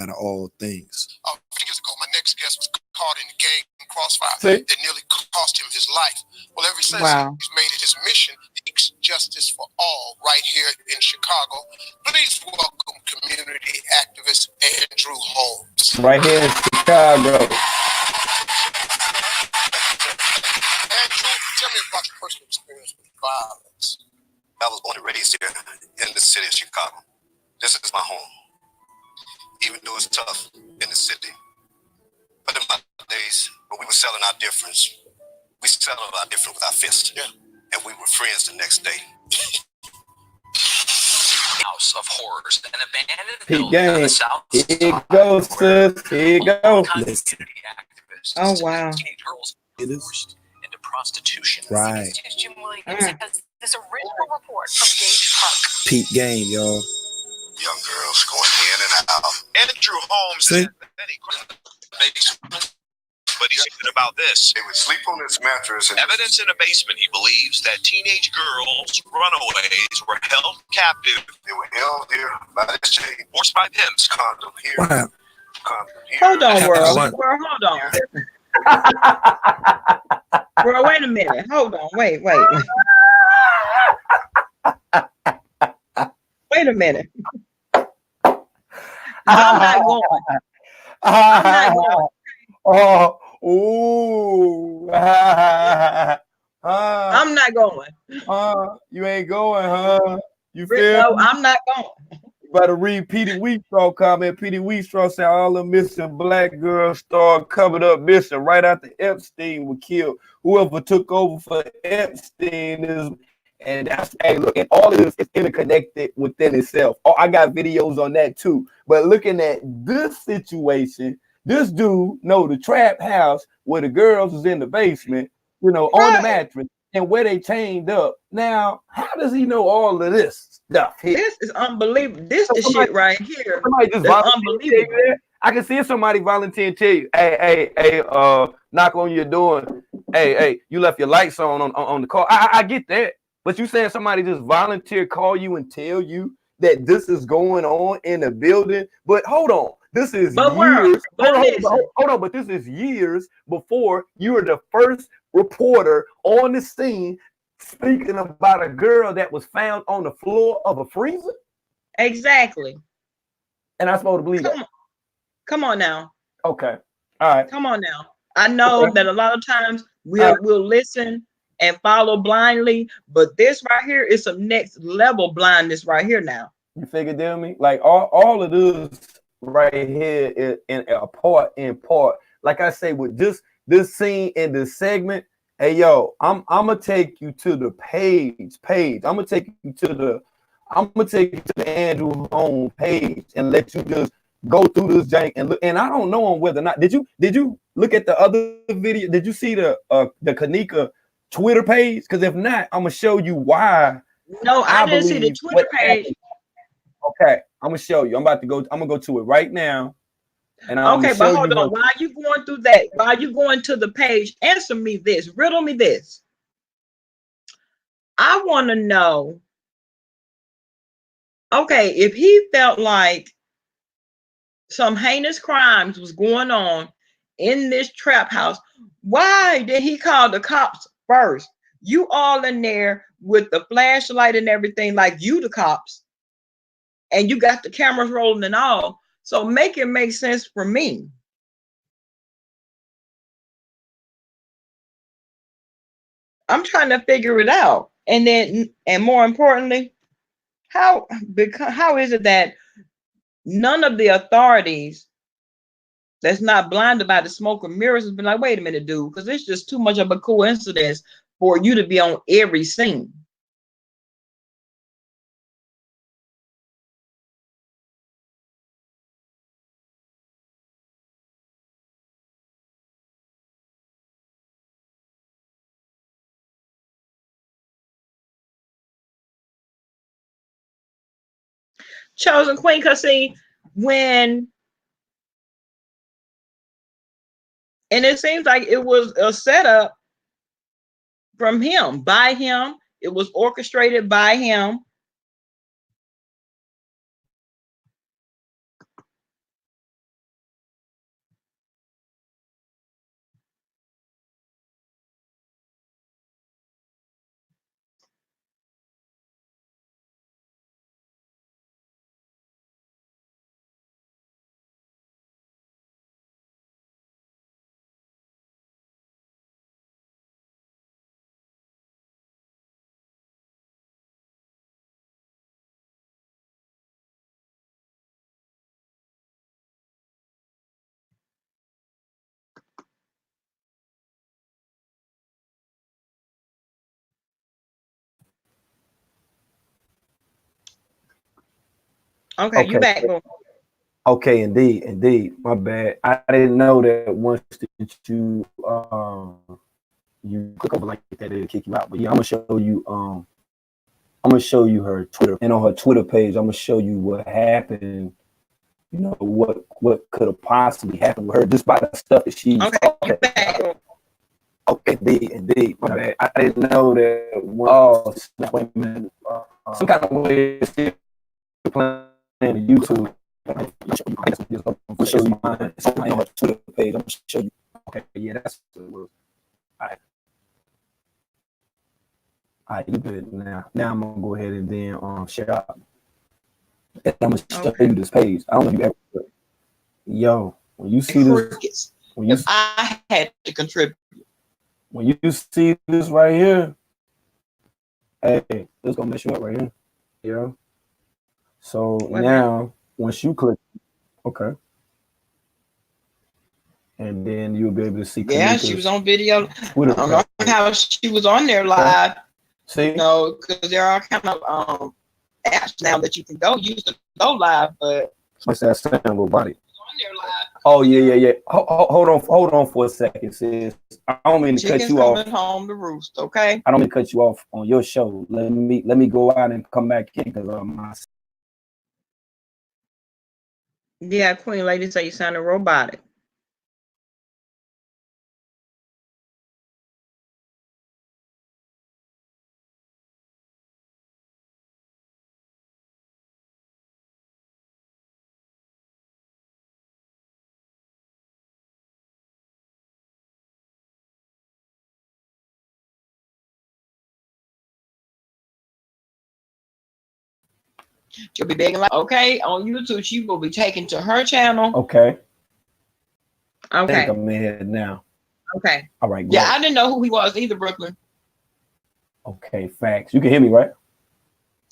out of all things. 50 years ago, my next guest was caught in a gang crossfire See? that nearly cost him his life. Well, ever since, Wow. he's made it his mission to seek justice for all right here in Chicago. Please welcome community activist Andrew Holmes. Right here in Chicago. Andrew, tell me about your personal experience with violence. I was born and raised here in the city of Chicago. This is my home. Even though it's tough in the city. But in my days, when we were selling our difference, we settled our difference with our fists. Yeah. And we were friends the next day. House of Horrors, an abandoned Pete building on the Gang. south Here you side go, where sis. Here you go. Listen, community activists Oh, and wow. teenage girls it is forced into prostitution. right. Jim Williams Mm. says this original report from Gage Park. Peep game, y'all. Young girls going in and out. Andrew Holmes See? has many crimes, but he's thinking about this. They would sleep on this mattress and Evidence in a basement, he believes that teenage girls, runaways, were held captive, they were held here by this chain. forced by pimps. Condom here, Wow. condom here. Hold on, world. What? World, hold on. World, wait a minute. Hold on. Wait. Wait a minute. I'm not going. I'm not going. Oh, ooh. I'm not going. You ain't going, huh? You Rick, feel no, me? I'm not going. You better read Petey Wheatstraw comment. Petey Wheatstraw said all the missing black girls started covered up missing right after Epstein was killed. Whoever took over for Epstein is, and that's, hey, look, and all of this is interconnected within itself. Oh, I got videos on that too. But looking at this situation, this dude know the trap house where the girls was in the basement, on the Right. mattress, and where they chained up. Now, how does he know all of this stuff here? This is unbelievable. This is Somebody- shit right here. Somebody just That's volunteer unbelievable. tell you that. I can see somebody volunteer and tell you, hey, knock on your door. Hey, you left your lights on the car. I get that. But you saying somebody just volunteer call you and tell you that this is going on in the building? But hold on. This is But years. but listen. Hold on, but this is years before you were the first reporter on the scene speaking about a girl that was found on the floor of a freezer. Exactly. And I'm supposed to believe that. Come on now. Okay. All right. Come on now. I know Okay. that a lot of times we'll listen and follow blindly, but this right here is some next level blindness right here now. You figure deal me? Like all of this right here is in part. Like I say, with this scene in this segment, hey yo, I'm gonna take you to the page. I'm gonna take you to the Andrew Holmes page and let you just go through this jank and look. And I don't know whether or not did you look at the other video? Did you see the Kanika Twitter page? Because if not, I'm gonna show you why. No, I didn't see the believe Twitter page. happened. Okay, I'm gonna show you. I'm gonna go to it right now. And I'm Okay, gonna but show hold you on. While you going through that, while you going to the page, answer me this, riddle me this. I want to know, okay, if he felt like some heinous crimes was going on in this trap house, why did he call the cops first? You all in there with the flashlight and everything, like you the cops, and you got the cameras rolling and all. So make it make sense for me. I'm trying to figure it out. And then, and more importantly, how is it that none of the authorities that's not blinded by the smoke and mirrors has been like, wait a minute, dude, because it's just too much of a coincidence for you to be on every scene. Chosen Queen, because see, when, and it seems like it was a setup from him, by him. It was orchestrated by him. Okay, you back, bro. Okay, indeed. My bad. I didn't know that once that you click over like that, it'll kick you out. But yeah, I'm gonna show you her Twitter, and on her Twitter page, I'm gonna show you what happened. You know what could have possibly happened with her just by the stuff that she's. Okay, you back, bro. Okay, indeed. My bad. I didn't know that. Oh, wait a minute. Some kind of way still playing YouTube. I'm gonna show you mine. It's on my Twitter page. I'm gonna show you. Okay, yeah, that's what it was. All right, you good now. Now I'm gonna go ahead and then share out. And I'm gonna show you this page. I don't know if you ever. Yo, when you see this, when you I had to contribute. When you see this right here, hey, this gonna mess you up right here. Yeah. So now, once you click, okay, and then you'll be able to see. Yeah, she was on video. Twitter I don't know how she was on there live. See, no, because there are kind of apps now that you can go use to go live, but what's that sound, robotic? Oh yeah. Hold on for a second, sis. I don't mean to cut you off. Home to roost, okay? I don't mean to cut you off on your show. Let me go out and come back in because yeah, Queen Lady say you sounded robotic. She'll be begging like, okay, on YouTube, she will be taken to her channel. Okay. Okay. I think I'm in here now. Okay. All right. Yeah, I didn't know who he was either, Brooklyn. Okay, facts. You can hear me, right?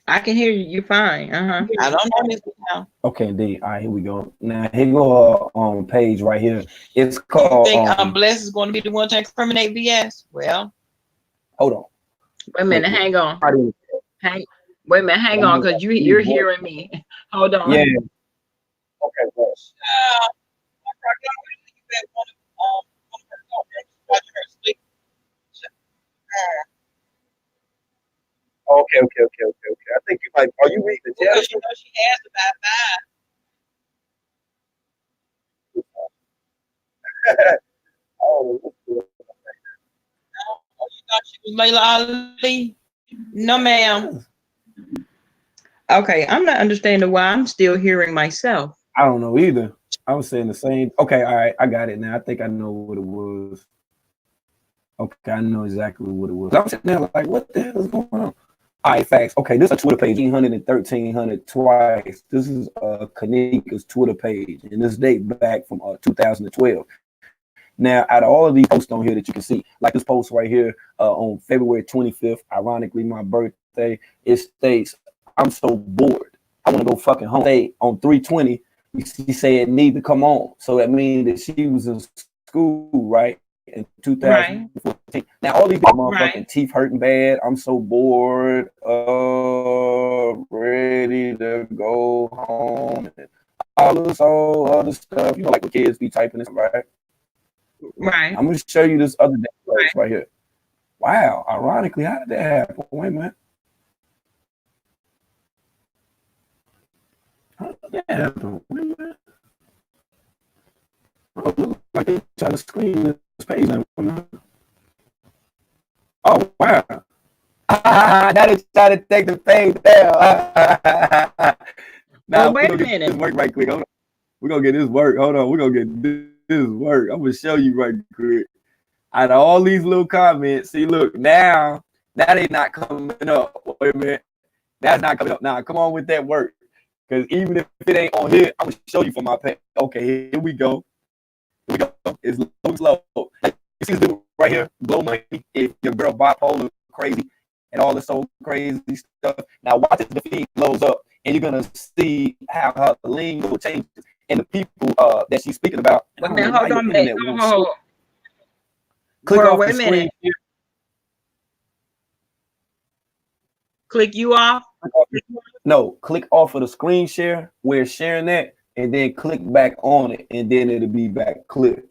I can hear you. You're fine. I don't know this now. Okay, indeed. All right, here we go. Now here go page right here. It's You called think Bless is going to be the one to incriminate VS? Well, hold on. wait a minute. Wait. Hang on. Pardon. Wait a minute. Hang on, because you're hearing me. Hold on. Yeah. Okay, boss. Okay. I think you might. Are you reading the Because chat? you know she asked about that. Oh, Oh, you thought she was Layla Ali? No, ma'am. Okay, I'm not understanding why I'm still hearing myself. I don't know either. I was saying the same. Okay, all right, I got it now. I think I know what it was. Okay, I know exactly what it was. I was sitting there like, what the hell is going on? All right, facts. Okay, this is a Twitter page, 1,800 and 1,300 twice. This is Kanika's Twitter page, and this date back from 2012. Now, out of all of these posts on here that you can see, like this post right here on February 25th, ironically my birthday, it states, I'm so bored. I want to go fucking home. Say on 320, she said need to come on. So that means that she was in school, right? In 2014. Now all these motherfucking teeth hurting bad. I'm so bored. Ready to go home. All this whole other stuff. You know, like the kids be typing this, right? Right. I'm gonna show you this other day right here. Wow, ironically, how did that happen? Wait a minute. How did that happen? Wait a minute. Oh, look like they try to screen this page. Oh wow. Now they try to take the page down. Now wait a minute. This work right quick. Hold on. We're gonna get this work. Hold on, we're gonna get this work. I'm gonna show you right quick. Out of all these little comments, see, look, now they not coming up. Wait a minute. That's not coming up. Now, come on with that work. Because even if it ain't on here, I'm going to show you for my page. Okay, here we go. It's slow. You see this dude right here? Blow money. If your girl bipolar crazy and all this so crazy stuff. Now, watch as the feed blows up. And you're going to see how her lingo changes. And the people that she's speaking about. Wait a minute. Hold on a minute. Click off the screen. Click you off? No, click off of the screen share where it's sharing that, and then click back on it, and then it'll be back clear.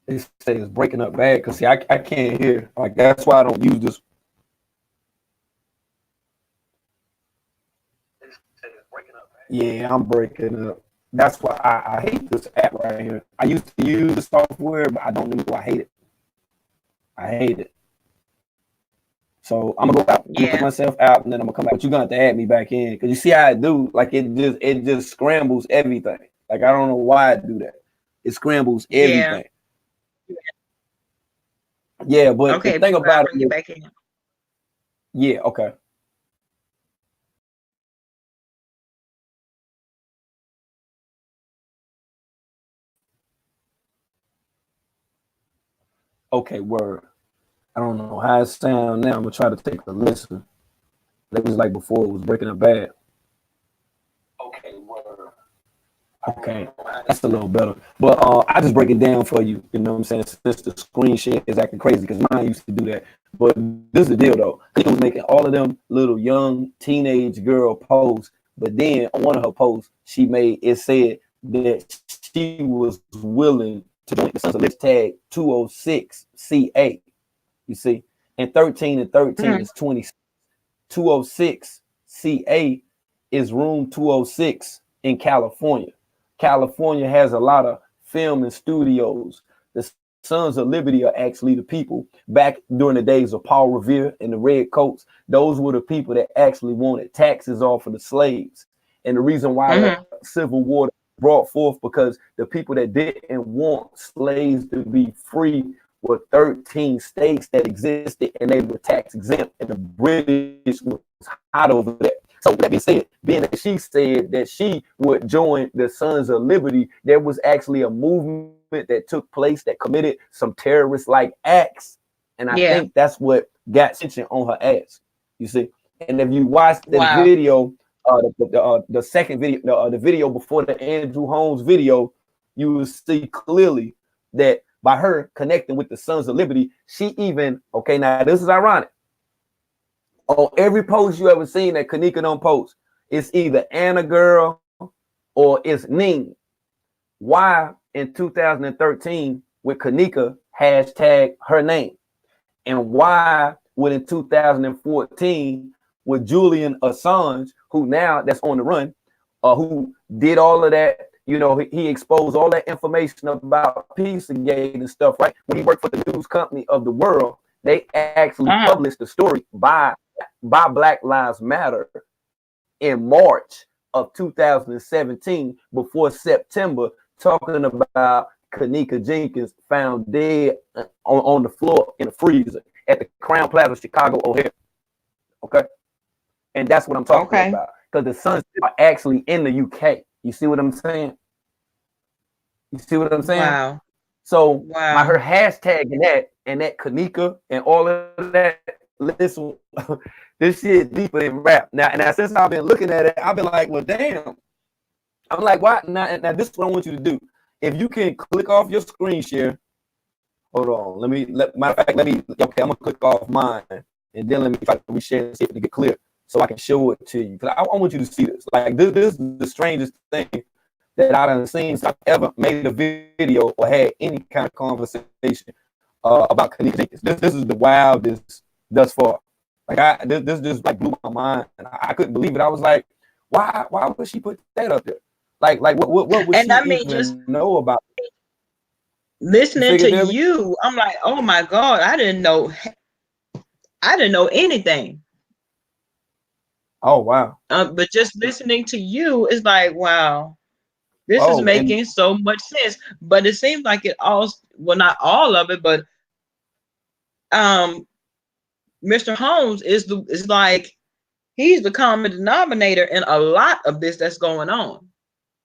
It says breaking up bad because see, I can't hear. Like that's why I don't use this. Yeah, I'm breaking up. That's why I hate this app right here. I used to use the software, but I don't know. I hate it. I hate it. So I'm gonna go out, put myself out, and then I'm gonna come back. But you're gonna have to add me back in because you see how I do. Like it just scrambles everything. Like I don't know why I do that. It scrambles everything. Yeah, but okay, the thing about it, back in. Yeah, okay. Okay, word. I don't know how it sounds now. I'm gonna try to take a listen. That was like before it was breaking up bad. Okay, word. Okay, that's a little better. But I just break it down for you. You know what I'm saying? Since the screen share is acting crazy because mine used to do that. But this is the deal though. It was making all of them little young teenage girl posts. But then on one of her posts, she made it said that she was willing to join the Sons of Lips tag 206 CA. You see, and 13 and 13 is 20. 206 CA is room 206 in California. California has a lot of film and studios. The Sons of Liberty are actually the people back during the days of Paul Revere and the Red Coats. Those were the people that actually wanted taxes off of the slaves. And the reason why the Civil War brought forth because the people that didn't want slaves to be free were 13 states that existed and they were tax exempt, and the British was hot over that. So that being said, being that she said that she would join the Sons of Liberty, there was actually a movement that took place that committed some terrorist-like acts. And I think that's what got attention on her ass. You see, and if you watch the Wow. video, the second video, the video before the Andrew Holmes video, you will see clearly that by her connecting with the Sons of Liberty, she even, okay, now this is ironic. On every post you ever seen that Kanika don't post, it's either Anna Girl or it's Ning. Why in 2013 with Kanika hashtag her name? And why would in 2014 with Julian Assange, who now that's on the run, who did all of that, you know, he exposed all that information about Pizzagate and stuff, right? When he worked for the news company of the world, they actually published the story by Black Lives Matter in March of 2017, before September, talking about Kanika Jenkins found dead on the floor in a freezer at the Crown Plaza, Chicago, O'Hare. Okay. And that's what I'm talking about. Because the Suns are actually in the UK. You see what I'm saying? You see what I'm saying? Wow. So Wow. by her hashtagging that and that Kanika and all of that, listen, this shit deeper than rap. Now since I've been looking at it, I've been like, well, damn. I'm like, why? Now this is what I want you to do. If you can click off your screen share, hold on. Matter of fact, okay, I'm gonna click off mine and then let me try to reshare and see if it get clear so I can show it to you. Because I want you to see this. Like this is the strangest thing that I done seen since I've ever made a video or had any kind of conversation about Kanika Jenkins. This is the wildest thus far. Like this just like blew my mind, and I couldn't believe it. I was like, why would she put that up there? Like what would And she I mean, even just know about it? listening to you, I'm like, oh my God, I didn't know anything. Oh wow. But just listening to you is like, wow, this is making so much sense. But it seems like it all, well, not all of it, but Mr. Holmes is like, he's the common denominator in a lot of this that's going on.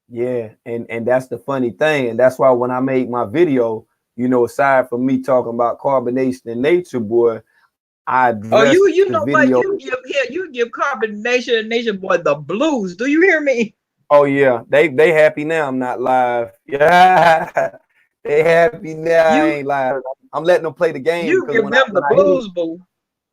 Yeah, and that's the funny thing, and that's why when I made my video, you know, aside from me talking about carbonation and nature, boy, I addressed you the know video. what, you give carbonation and nature boy the blues. Do you hear me? Oh yeah, they happy now. I'm not live. Yeah, they happy now. I ain't live. I'm letting them play the game You because give them the blues, boo.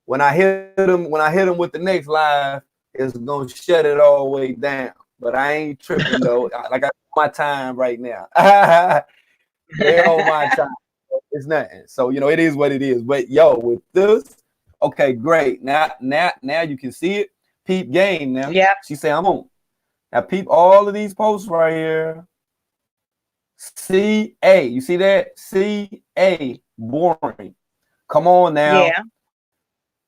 When I hit them with the next live, it's gonna shut it all the way down. But I ain't tripping though. Like I my time right now. They on my time. It's nothing. So you know it is what it is. But yo, with this, okay, great. Now you can see it. Peep game now. Yeah. She say I'm on. Now peep all of these posts right here. CA, you see that? CA, boring. Come on now. Yeah.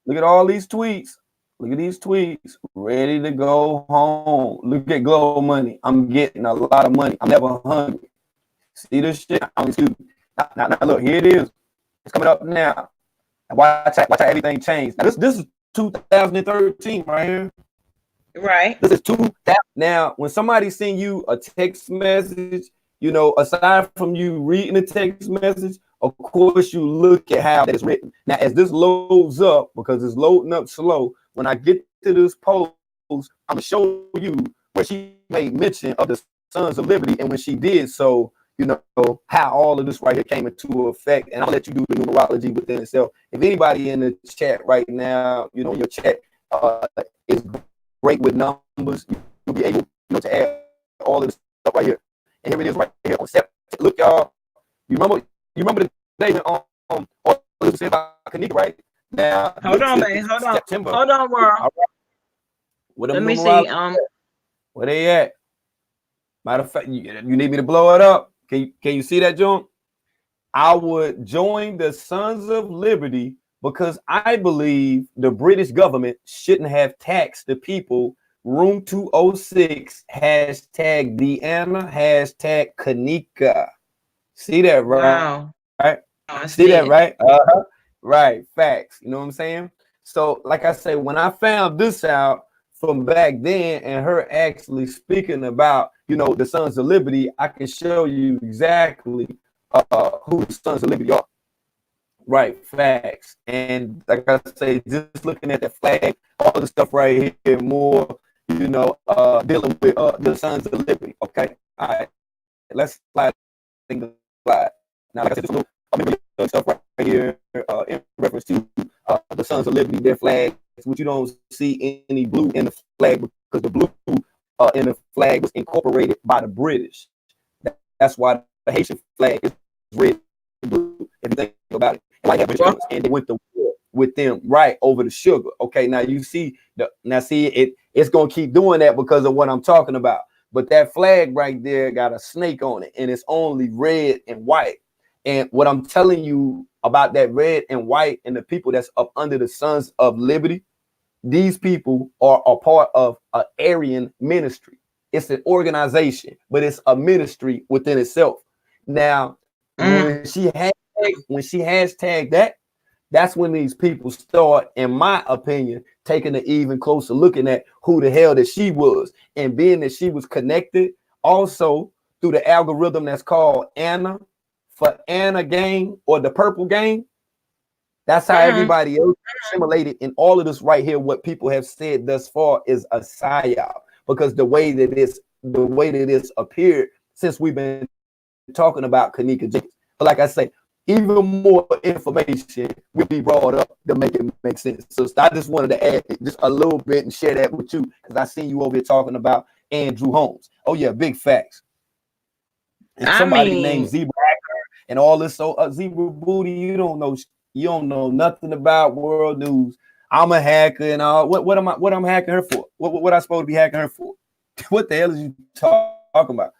Look at all these tweets. Look at these tweets. Ready to go home. Look at Glow Money. I'm getting a lot of money. I'm never hungry. See this shit? Excuse me. Now, look, here it is. It's coming up now. Watch how everything changed. Now, this is 2013 right here. Right. This is 2000. Now, when somebody send you a text message, you know, aside from you reading the text message, of course, you look at how that is written. Now, as this loads up, because it's loading up slow, when I get to this post, I'm going to show you where she made mention of the Sons of Liberty. And when she did so, you know, how all of this right here came into effect. And I'll let you do the numerology within itself. If anybody in the chat right now, you know, your chat is great with numbers, you'll be able, you know, to add all of this stuff right here. And here it is right here on September. Look, y'all, you remember the day when all this said about Kanika, right? Now, hold on, man. Hold on. September. Hold on, world. All right. Let me see. Where they at? Matter of fact, you need me to blow it up. Can you see that, John? I would join the Sons of Liberty because I believe the British government shouldn't have taxed the people. Room 206, hashtag Deanna, hashtag Kanika. See that, right? Wow. Right? See that, right? Right. Facts. You know what I'm saying? So, like I say, when I found this out from back then and her actually speaking about, you know, the Sons of Liberty, I can show you exactly who the Sons of Liberty are. Right, facts. And like I say, just looking at that flag, all the stuff right here, more, dealing with the Sons of Liberty. Okay, all right, let's slide and glide. Now, like I said, this little stuff right here in reference to the Sons of Liberty, their flags, which you don't see any blue in the flag because the blue in the flag was incorporated by the British. That's why the Haitian flag is red and blue. If you think about it, and they went to war with them right over the sugar. Okay, now you see it's gonna keep doing that because of what I'm talking about. But that flag right there got a snake on it, and it's only red and white. And what I'm telling you about that red and white and the people that's up under the Sons of Liberty, these people are a part of an Aryan ministry. It's an organization, but it's a ministry within itself. Now, when she hashtagged that, that's when these people start, in my opinion, taking an even closer looking at who the hell that she was. And being that she was connected also through the algorithm that's called Anna for Anna Gang or the Purple Gang. That's how everybody else assimilated in all of this right here. What people have said thus far is a psyop, because the way that it's appeared since we've been talking about Kanika Jenkins. But like I say, even more information will be brought up to make it make sense. So I just wanted to add just a little bit and share that with you, because I seen you over here talking about Andrew Holmes. Oh yeah, big facts. And somebody named Zebra and all this. So Zebra Booty, you don't know nothing about world news. I'm a hacker and all. What I'm hacking her for? What I supposed to be hacking her for? What the hell is you talking about?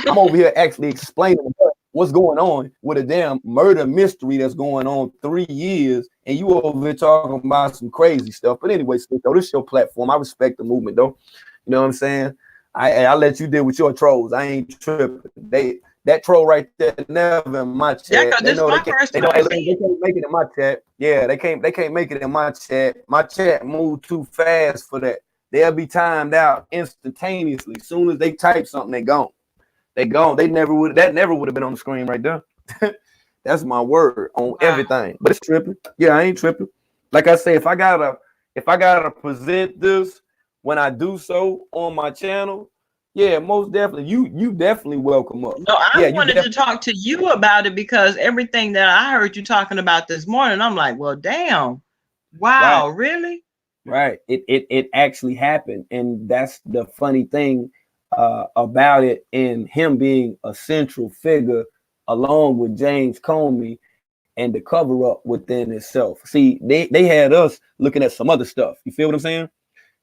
I'm over here actually explaining what's going on with a damn murder mystery that's going on 3 years, and you over here talking about some crazy stuff. But anyway, Stinko, this is your platform. I respect the movement, though. You know what I'm saying? I let you deal with your trolls. I ain't tripping. That troll right there never in my chat. Yeah, because this is my first time. They can't make it in my chat. Yeah, they can't make it in my chat. My chat moved too fast for that. They'll be timed out instantaneously. As soon as they type something, they gone. They gone. That never would have been on the screen right there. That's my word on everything. But it's tripping. Yeah, I ain't tripping. Like I say, if I gotta present this when I do so on my channel, yeah, most definitely. You definitely welcome up. No, I wanted to talk to you about it because everything that I heard you talking about this morning, I'm like, well, damn. Wow, right. Really? Right. It actually happened. And that's the funny thing about it, and him being a central figure along with James Comey and the cover up within itself. See, they had us looking at some other stuff. You feel what I'm saying?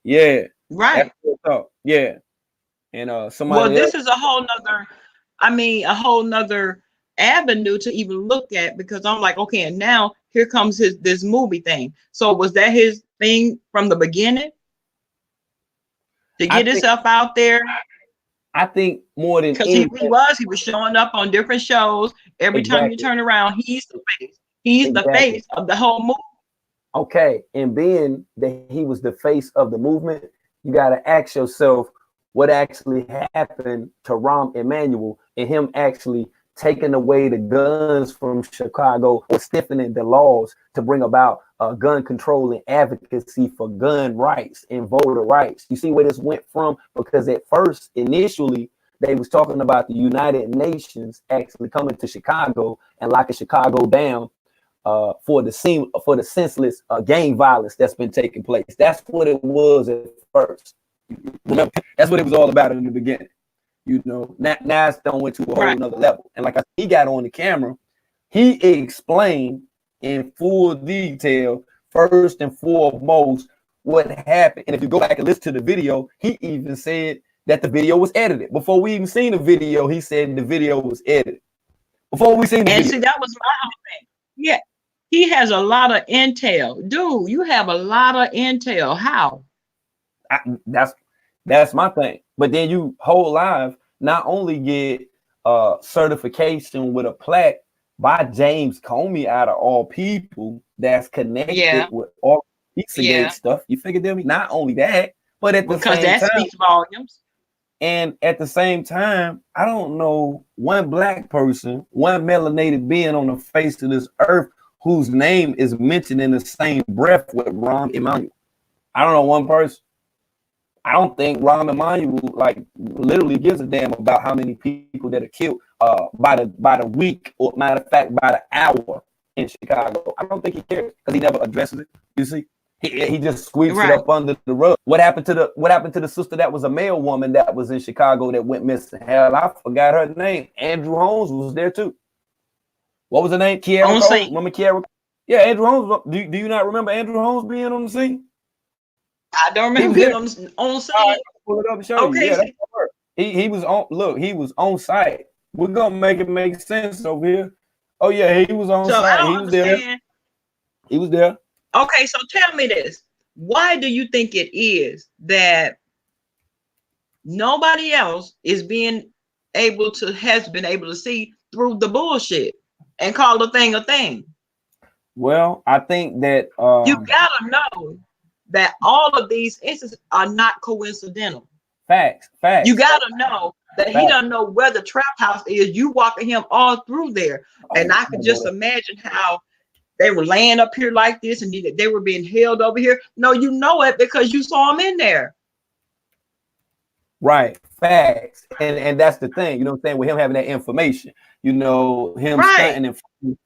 Yeah. Right. Yeah. And somebody this is a whole nother avenue to even look at, because I'm like, okay, and now here comes this movie thing. So was that his thing from the beginning? To get himself out there? I think more than because he was showing up on different shows. Every time you turn around, he's the face. He's the face of the whole movement. Okay, and being that he was the face of the movement, you got to ask yourself what actually happened to Rahm Emanuel and him actually taking away the guns from Chicago or stiffening the laws to bring about gun control and advocacy for gun rights and voter rights. You see where this went from? Because at first, initially, they was talking about the United Nations actually coming to Chicago and locking Chicago down for the senseless gang violence that's been taking place. That's what it was at first. Remember, that's what it was all about in the beginning. You know, now it's done went to a whole nother level. And like I said, he got on the camera, he explained in full detail, first and foremost, what happened. And if you go back and listen to the video, he even said that the video was edited. Before we even seen the video, he said the video was edited. Before we seen the video. See, that was my whole thing. Yeah, he has a lot of intel. Dude, you have a lot of intel. How? That's my thing. But then you whole live not only get certification with a plaque by James Comey out of all people that's connected with all Pizzagate stuff. You figured me? Not only that, but at the same time, speaks volumes. And at the same time, I don't know one black person, one melanated being on the face of this earth whose name is mentioned in the same breath with Rahm Emanuel. I don't know one person. I don't think Rahm Emanuel like literally gives a damn about how many people that are killed by the week, or matter of fact by the hour in Chicago. I don't think he cares because he never addresses it. You see, he just sweeps it up under the rug. What happened to the sister that was a male woman that was in Chicago that went missing? Hell, I forgot her name. Andrew Holmes was there too. What was her name? Kiara Cole. Remember Kiara? Yeah, Andrew Holmes. Do you not remember Andrew Holmes being on the scene? I don't remember being on the scene. Right, pull it up and show you. Yeah, that's her. He was on. Look, he was on site. We're gonna make it make sense over here. Oh yeah, he was on site. He was there. He was there. Okay, so tell me this: why do you think it is that nobody else has been able to see through the bullshit and call a thing a thing? Well, I think that you gotta know that all of these instances are not coincidental. Facts. You gotta know that he doesn't know where the trap house is. You walking him all through there, and I could just imagine how they were laying up here like this, and they were being held over here. No, you know it because you saw them in there. Right, facts, and that's the thing. You know what I'm saying? With him having that information, you know, him stunting, and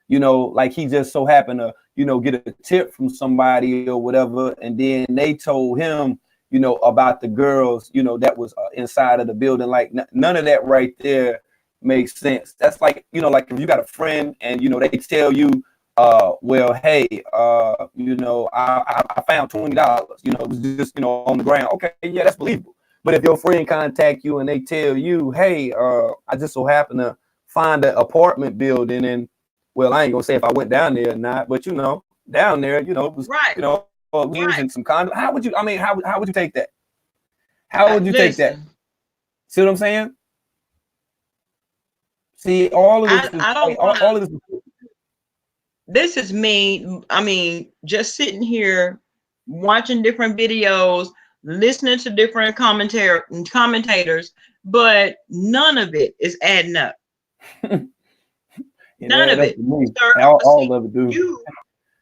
you know, like he just so happened to, you know, get a tip from somebody or whatever, and then they told him, you know, about the girls, you know, that was inside of the building. Like none of that right there makes sense. That's like, you know, like if you got a friend and, you know, they tell you, well, hey, you know, I found $20, you know, it was just, you know, on the ground. Okay, yeah, that's believable. But if your friend contact you and they tell you, hey, I just so happen to find an apartment building, and well, I ain't gonna say if I went down there or not, but you know, down there, you know, it was, you know, using some condom. How would you? I mean, how would you take that? How would you take that? See what I'm saying? See, all of this. All of this. This is me. I mean, just sitting here watching different videos, listening to different commentators, but none of it is adding up. None of it. Sir, all of it, dude.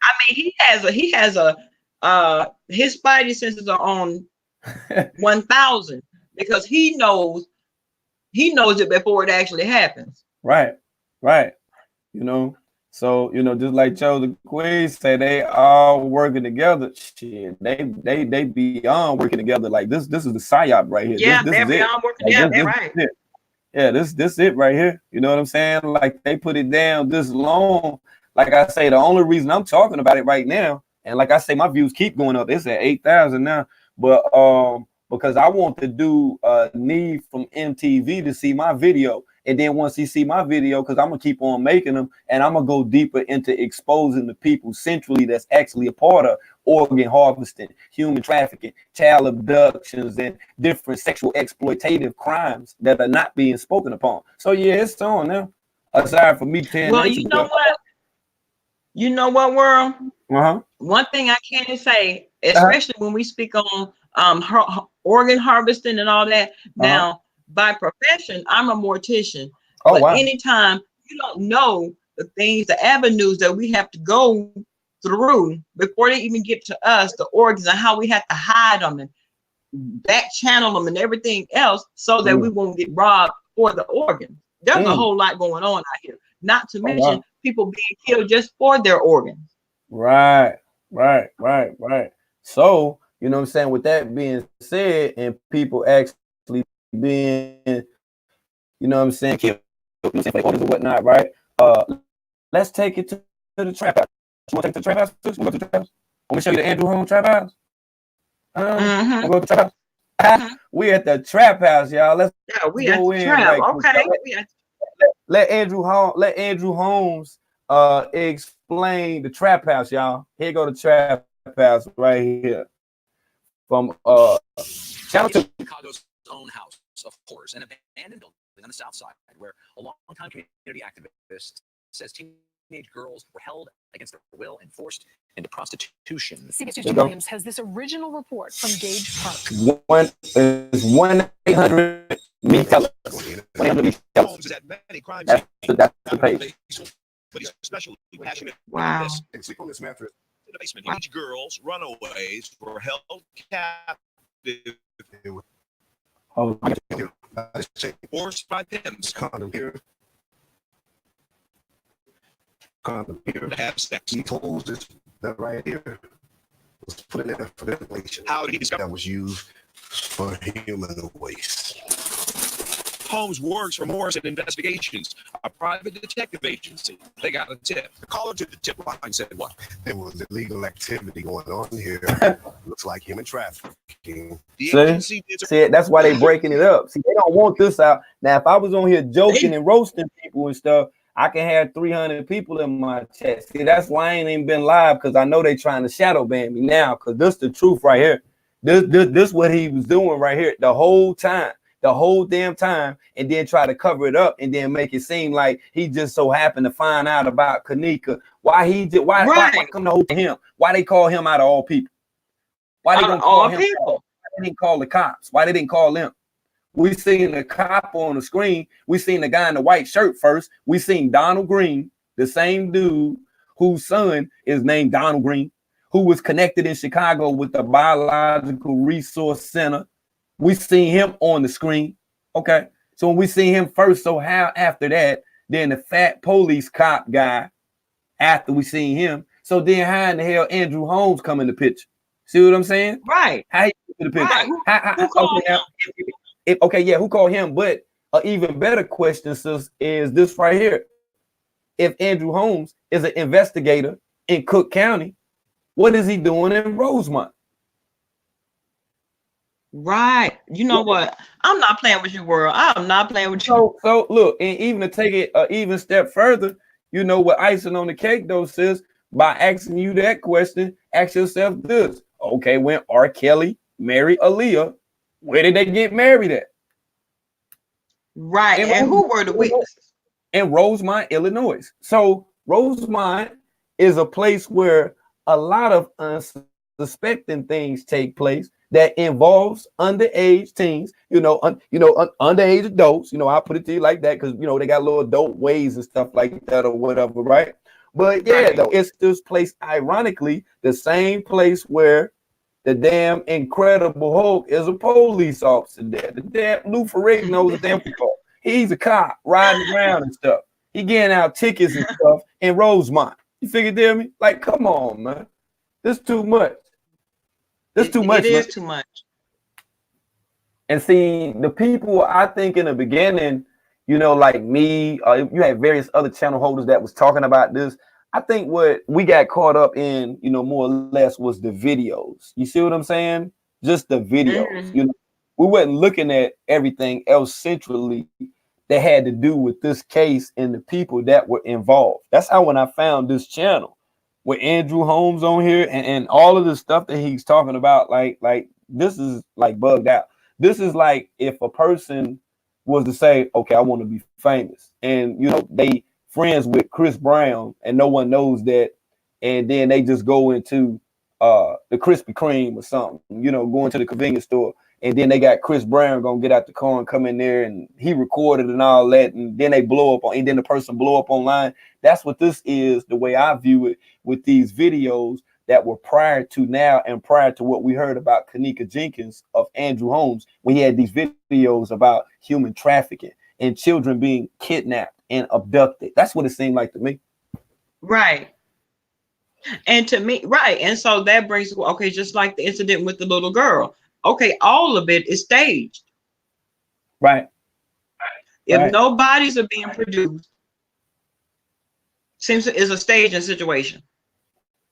I mean, he has a his spidey senses are on 1,000 because he knows it before it actually happens. Right. You know, so you know, just like Joe the Queen say, they all working together. Shit, they beyond working together. Like this is the psyop right here. Yeah, this they're is beyond working together. Right. Yeah, this it right here. You know what I'm saying? Like they put it down this long. Like I say, the only reason I'm talking about it right now, and like I say, my views keep going up. It's at 8,000 now. But because I want to do Need from MTV to see my video. And then once he see my video, because I'm gonna keep on making them, and I'm gonna go deeper into exposing the people centrally that's actually a part of organ harvesting, human trafficking, child abductions, and different sexual exploitative crimes that are not being spoken upon. So yeah, it's on now. Aside from me telling. Well, you know what? You know what, world? One thing I can say, especially when we speak on organ harvesting and all that. Now, by profession, I'm a mortician. But anytime you don't know the things, the avenues that we have to go through before they even get to us, the organs, and how we have to hide them and back channel them and everything else so that we won't get robbed for the organs. There's a whole lot going on out here. Not to mention people being killed just for their organs. Right. So, you know what I'm saying? With that being said, and people actually being, you know what I'm saying, killed, you know, for orders or whatnot, right? Let's take it to the trap house. You want to take it to the trap house? We'll go to the trap house. Want me to show you the Andrew Holmes trap house? We'll go to the trap house. We at the trap house, y'all. Let's go in. Trap. Right, let Andrew Holmes explain the trap house, y'all. Here go the trap house right here. From Channel 2. Chicago's own house of horrors, an abandoned building on the south side where a longtime community activist says teenage girls were held against their will and forced into prostitution. CBS Williams has this original report from Gage Park. 1-800-ME-TELL-US. 1-800-ME-TELL-US. Holmes is at many crime that's the page. but he's especially passionate Wow. about this. And sleep on this mattress. In the basement, teenage girls, runaways, were held captive, Oh, forced by pimps Condom here. Condom here. to have sex. He told this that right here was put in there for ventilation. How did he discover? That was used for human waste. Holmes works for Morrison Investigations, a private detective agency. They got a tip. The caller to the tip line said what? There was illegal activity going on here. Looks like human trafficking. The See? agency did See, that's why they breaking it up. See, they don't want this out. Now, if I was on here joking and roasting people and stuff, I can have 300 people in my chat. See, that's why I ain't even been live, because I know they trying to shadow ban me now, because this the truth right here. This what he was doing right here the whole time. The whole damn time, and then try to cover it up and then make it seem like he just so happened to find out about Kanika. Why he did? Why come to hold him? Why they call him out of all people? Why they gonna call him? Why they didn't call the cops? Why they didn't call him? We seen the cop on the screen. We seen the guy in the white shirt first. We seen Donald Green, the same dude whose son is named Donald Green, who was connected in Chicago with the Biological Resource Center. We seen him on the screen. Okay. So when we see him first, so how after that, then the fat police cop guy, after we seen him. So then how in the hell Andrew Holmes come in the picture? See what I'm saying? Right. How he come in the picture? Right. Who called him? Okay, yeah, who called him? But an even better question, sis, is this right here. If Andrew Holmes is an investigator in Cook County, what is he doing in Rosemont? Right. You know what? I'm not playing with you, world. I'm not playing with you. So look, and even to take it an even step further, you know what icing on the cake though, sis, by asking you that question, ask yourself this. Okay, when R. Kelly married Aaliyah, where did they get married at? Right. And who were the witnesses? In Rosemont, Illinois. So Rosemont is a place where a lot of unsuspecting things take place that involves underage teens, underage adults. I'll put it to you like that because they got little adult ways and stuff like that or whatever, right? But yeah, though, it's this place, ironically, the same place where the damn Incredible Hulk is a police officer there. The damn Lou Ferrigno is a damn cop. He's a cop riding around and stuff. He getting out tickets and stuff in Rosemont. You figure me? Like, come on, man. This too much. It's too much. It is too much. And see, the people, I think in the beginning, like me, you had various other channel holders that was talking about this. I think what we got caught up in, more or less was the videos. You see what I'm saying? Just the videos. Mm-hmm. We wasn't looking at everything else centrally that had to do with this case and the people that were involved. That's how when I found this channel with Andrew Holmes on here and all of the stuff that he's talking about, like this is like bugged out. This is like if a person was to say, okay, I want to be famous, and they friends with Chris Brown and no one knows that, and then they just go into the Krispy Kreme or something, going to the convenience store, and then they got Chris Brown gonna get out the car and come in there and he recorded and all that, and then they blow up and then the person blow up online. That's what this is, the way I view it, with these videos that were prior to now and prior to what we heard about Kanika Jenkins of Andrew Holmes, when he had these videos about human trafficking and children being kidnapped and abducted. That's what it seemed like to me. Right. And to me, right. And so that brings, okay, just like the incident with the little girl. Okay, all of it is staged. Right. If no bodies are being produced, seems is a staging situation.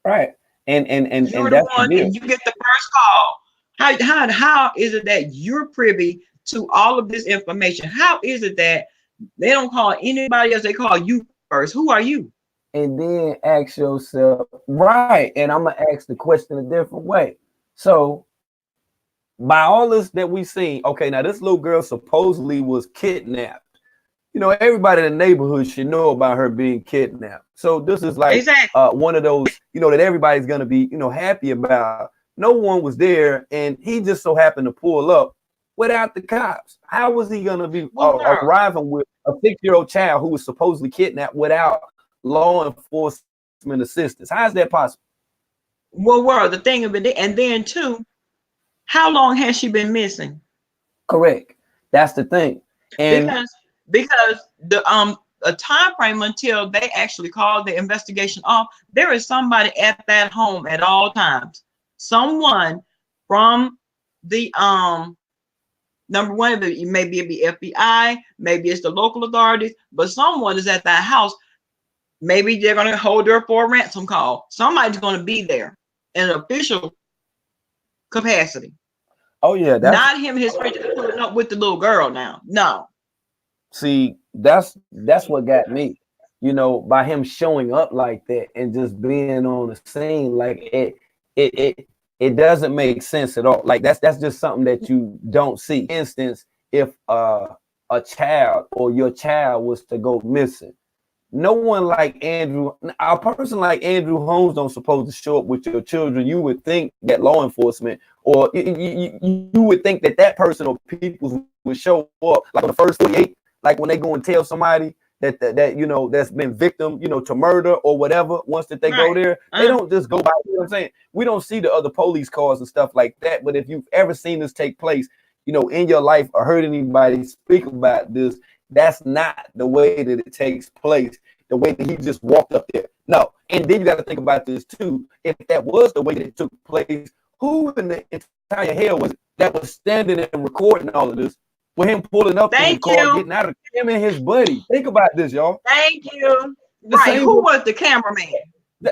Right. And you're that's the one, and you get the first call. How is it that you're privy to all of this information? How is it that they don't call anybody else? They call you first. Who are you? And then ask yourself, right? And I'm gonna ask the question a different way. So, by all this that we seen, okay, now this little girl supposedly was kidnapped. Everybody in the neighborhood should know about her being kidnapped. So this is like one of those, that everybody's gonna be, happy about. No one was there, and he just so happened to pull up without the cops. How was he gonna be arriving with a 6-year-old child who was supposedly kidnapped without law enforcement assistance. How is that possible? Well, the thing of it, and then too, how long has she been missing? Correct. That's the thing. And Because the a time frame until they actually call the investigation off, there is somebody at that home at all times. Someone from the number one, maybe it be FBI, maybe it's the local authorities, but someone is at that house. Maybe they're going to hold her for a ransom call. Somebody's going to be there in an official capacity. oh yeah, that's Not him and his friend just pulling up with the little girl now. No. see, that's what got me, you know, by him showing up like that and just being on the scene. Like it doesn't make sense at all. Like that's just something that you don't see. Instance, if a child or your child was to go missing, no one like Andrew, a person like Andrew Holmes don't supposed to show up with your children. You would think that law enforcement or you would think that that person or people would show up like on the first 48, like when they go and tell somebody that you know that's been victim, you know, to murder or whatever. Once that they go there, they don't just go by. You know what I'm saying? We don't see the other police cars and stuff like that. But if you've ever seen this take place, you know, in your life or heard anybody speak about this, that's not the way that it takes place. The way that he just walked up there. No. And then you got to think about this too. If that was the way that it took place, who in the entire hell was it that was standing and recording all of this? With him pulling up in the car, getting out of him and his buddy. Think about this, y'all. Thank you. Right. Who was the cameraman?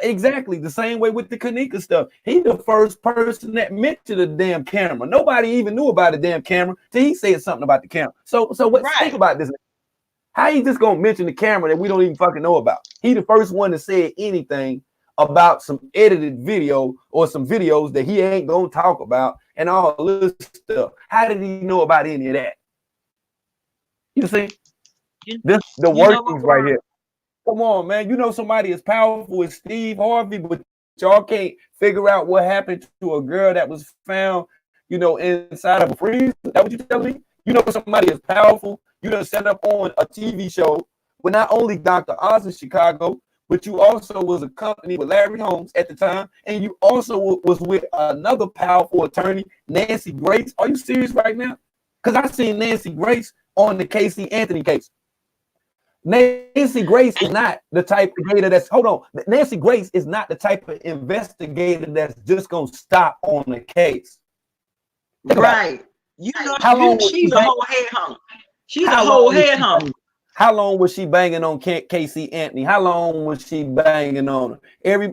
Exactly. The same way with the Kanika stuff. He the first person that mentioned the damn camera. Nobody even knew about the damn camera till he said something about the camera. So think about this. How he just gonna mention the camera that we don't even fucking know about? He the first one to say anything about some edited video or some videos that he ain't gonna talk about and all this stuff. How did he know about any of that? You see, this the workings right here. Come on, man. You know somebody as powerful as Steve Harvey, but y'all can't figure out what happened to a girl that was found, you know, inside of a freezer. Is that what you telling me? You know somebody as powerful. You done set up on a TV show with not only Dr. Oz in Chicago, but you also was a company with Larry Holmes at the time, and you also was with another powerful attorney, Nancy Grace. Are you serious right now? Because I seen Nancy Grace on the Casey Anthony case. Nancy Grace is not the type of investigator that's, hold on, Nancy Grace is not the type of investigator that's just going to stop on the case. Right. You know, she's a whole headhunter. She's a whole headhunter. How long was she banging on Casey Anthony? How long was she banging on her?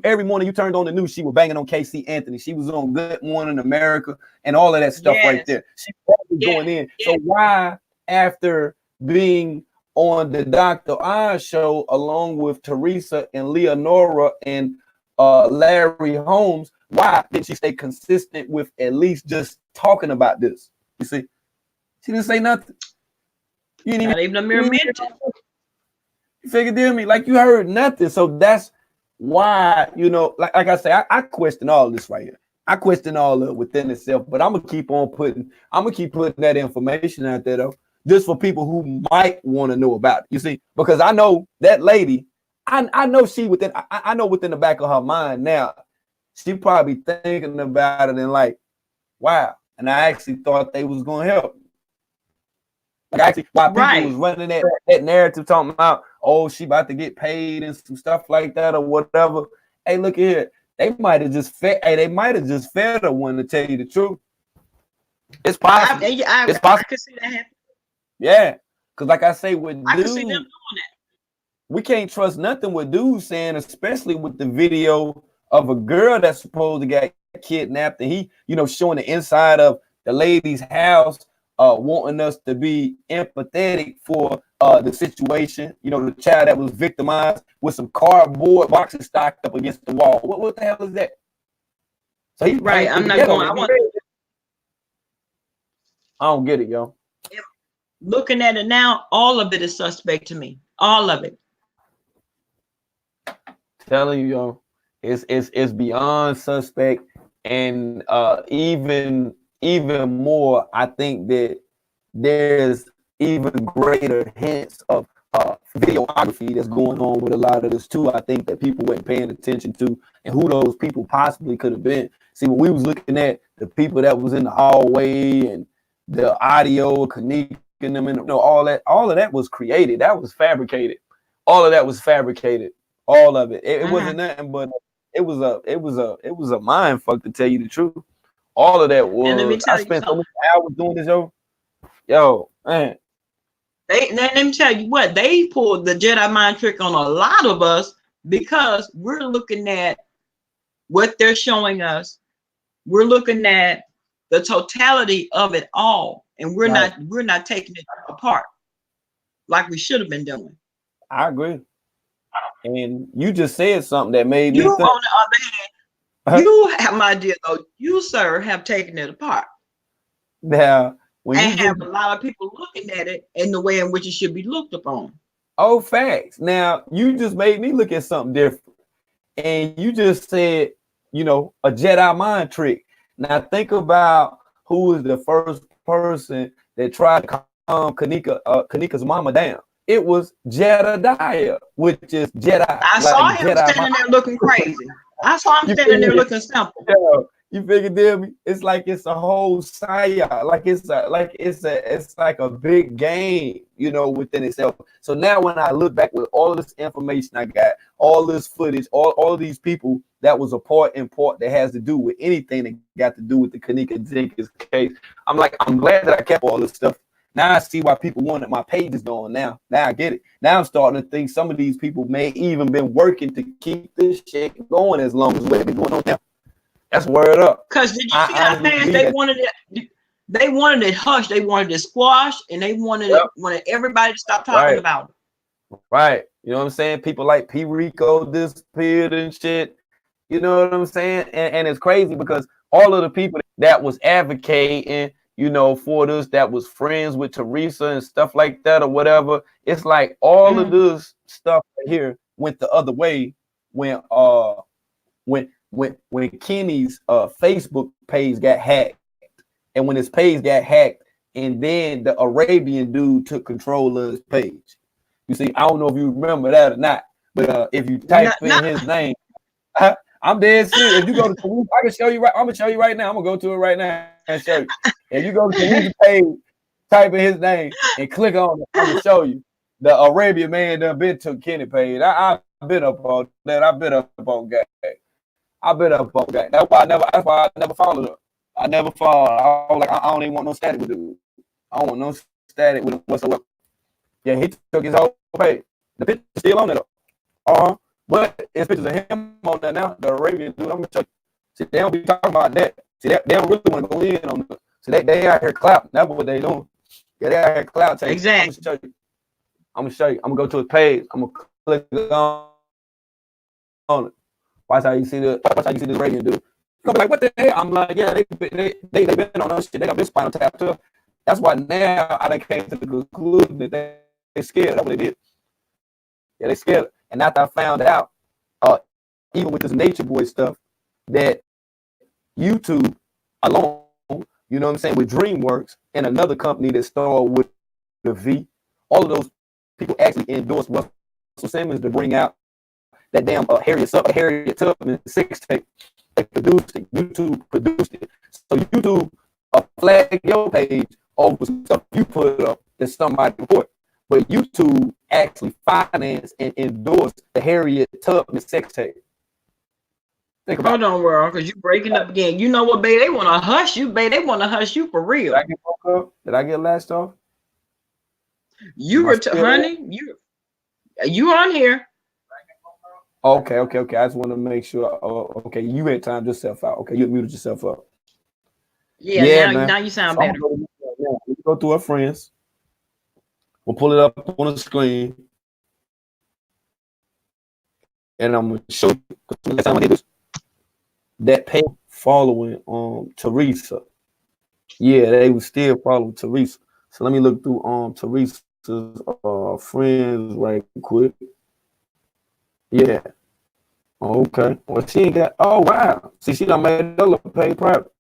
Every morning you turned on the news, she was banging on Casey Anthony. She was on Good Morning America and all of that stuff right there. She was going in. So why, after being on the Dr. Oz show along with Teresa and Leonora and Larry Holmes, why did she stay consistent with at least just talking about this? You see, she didn't say nothing. You didn't even a mere mention. You figured me like you heard nothing. So that's why, you know, like I say, I question all this right here. I question all of it within itself, but I'm gonna keep putting that information out there though, just for people who might want to know about it. You see, because I know that lady, I know she within I know within the back of her mind now, she probably thinking about it and like, wow. And I actually thought they was gonna help. Like actually, why people was running that narrative talking about, oh, she about to get paid and some stuff like that or whatever. Hey, look here, they might have just fed. Hey, they might have just fed her one to tell you the truth. It's possible. It's possible. I can see that happen. Yeah, because like I say, with I can see them doing that. We can't trust nothing with dudes saying, especially with the video of a girl that's supposed to get kidnapped, and he, you know, showing the inside of the lady's house. Wanting us to be empathetic for the situation, you know, the child that was victimized with some cardboard boxes stacked up against the wall. What the hell is that? So he's right. I'm not going. I don't get it, yo. Looking at it now, all of it is suspect to me. All of it. Telling you, yo, it's beyond suspect, and even more, I think that there's even greater hints of videography that's going on with a lot of this too. I think that people weren't paying attention to, and who those people possibly could have been. See, when we was looking at the people that was in the hallway and the audio, Kanika and them, and all of that was created. That was fabricated. All of that was fabricated. All of it. It wasn't nothing but it was a mind fuck, to tell you the truth. All of that And let me was. tell I you spent so something. many hours doing this, yo, man. Let me tell you what, they pulled the Jedi mind trick on a lot of us because we're looking at what they're showing us. We're looking at the totality of it all, and we're not taking it apart like we should have been doing. I agree. And you just said something that made me You, think. on the other hand, you have, my dear, though, you, sir, have taken it apart. Now, when and you have just a lot of people looking at it in the way in which it should be looked upon. facts. Now, you just made me look at something different. And you just said, a Jedi mind trick. Now, think about who was the first person that tried to calm Kanika's mama down. It was Jedediah, which is Jedi. I saw him Jedi standing there looking crazy. I saw him standing there looking simple. Yeah, you figure me? It's like it's a whole psyop, it's like a big game, within itself. So now when I look back with all this information I got, all this footage, all these people that was a part that has to do with anything that got to do with the Kanika Jenkins case, I'm glad that I kept all this stuff. Now I see why people wanted my pages going now. Now I get it. Now I'm starting to think some of these people may even been working to keep this shit going as long as what been going on now. That's word up. Because did you see how fast they wanted it? They wanted it hushed. They wanted it squashed, and they wanted everybody to stop talking about it. Right. You know what I'm saying? People like P. Rico disappeared and shit. You know what I'm saying? And it's crazy because all of the people that was advocating, for this, that was friends with Teresa and stuff like that or whatever. It's like all of this stuff right here went the other way when Kenny's Facebook page got hacked, and when his page got hacked, and then the Arabian dude took control of his page. You see, I don't know if you remember that or not, but if you type in his name, I'm dead serious. If you go to, I can show you right. I'm gonna show you right now. I'm gonna go to it right now and show you. If you go to his page, type in his name and click on it, I'm gonna show you. The Arabian man done been took Kenny page. I've been up on that. I've been up on that. I've been up on that. That's why I never followed her. I never followed. I was like, I don't even want no static with it. I don't want no static with it whatsoever. Yeah, he took his whole page. The picture's still on it. But it's pictures of him on there now. The Arabian dude, I'm gonna show you. See, they don't be talking about that. See, they don't really want to go in on it. See, they out here clout. That's what they doing. Yeah, they out here clout. Exactly. I'm gonna show you. I'm gonna go to his page. I'm gonna click on it. Watch how you see this Arabian dude. You're like, what the hell? I'm like, yeah, they been on us shit. They got this spinal tap too. That's why now I came to the conclusion that they scared. That's what they did. Yeah, they scared. And after I found out, even with this Nature Boy stuff, that YouTube alone, you know what I'm saying, with DreamWorks and another company that started with the V, all of those people actually endorsed Russell Simmons to bring out that damn Harriet Tubman 6 tape. They produced it. YouTube produced it. So YouTube flagged your page over stuff you put up that somebody reported. But YouTube actually financed and endorsed the Harriet Tubman sex tape. Hold on, world, because you're breaking up again. You know what, babe? They want to hush you, babe. They want to hush you for real. Did I get latched off? You were, honey. You on here? Okay. I just want to make sure. Okay, you had timed yourself out. Okay, you muted yourself up. Yeah, now you sound better. We go through our friends. We'll pull it up on the screen, and I'm gonna show you. Last time I did this, that page following Teresa. Yeah, they would still follow Teresa. So let me look through Teresa's friends right quick. Yeah. Okay. Well, she ain't got. Oh wow. See, she done made her page private.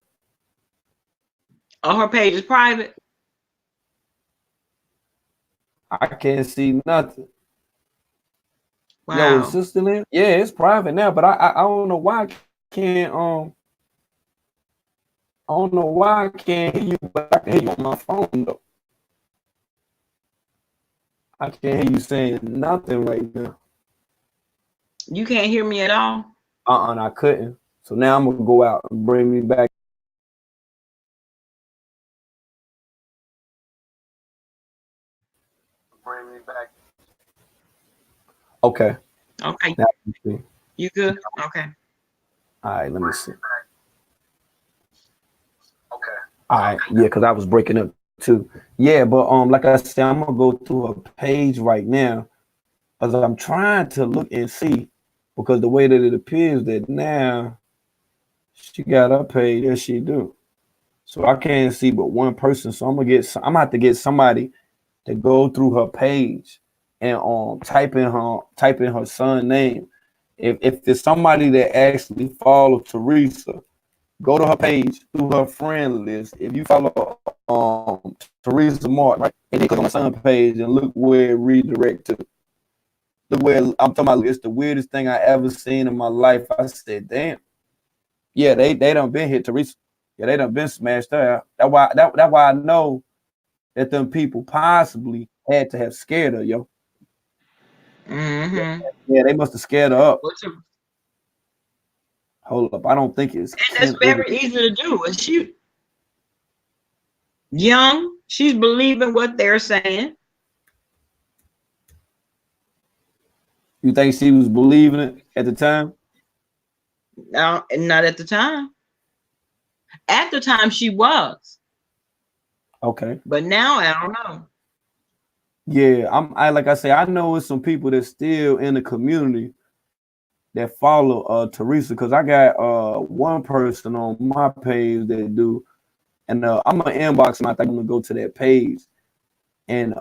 Oh, her page is private. I can't see nothing. Yo, is Wow. this still in? Yeah, it's private now, but I don't know why I can't I don't know why I can't hear you, but I can hear you on my phone though. I can't hear you saying nothing right now. You can't hear me at all? And I couldn't. So now I'm gonna go out and bring me back. Okay. Okay. Now let me see. You good? Okay. All right, let me see. All right, yeah, because I was breaking up too. Yeah, but like I said, I'm gonna go to a page right now as I'm trying to look and see because the way that it appears that now she got her page, yes she do. So I can't see but one person. So I'm gonna have to get somebody to go through her page and type in her son name. If there's somebody that actually follows Teresa, go to her page through her friend list. If you follow Teresa Martin, right, and then click on my son page and look where it redirect to. Look where I'm talking about. It's the weirdest thing I ever seen in my life. I said, damn. Yeah, they done been hit Teresa. Yeah, they done been smashed her. That's why I know that them people possibly had to have scared her, yo. Mm-hmm. Yeah, they must have scared her up. What's your, Hold up, I don't think it's and that's Kim. Is it? very easy to do. And she young, she's believing what they're saying. You think she was believing it at the time? No, not at the time. At the time she was, Okay. but now I don't know. Yeah, I like I say, I know it's some people that's still in the community that follow Teresa because I got one person on my page that do, and I'm gonna inbox him. I think I'm gonna go to that page and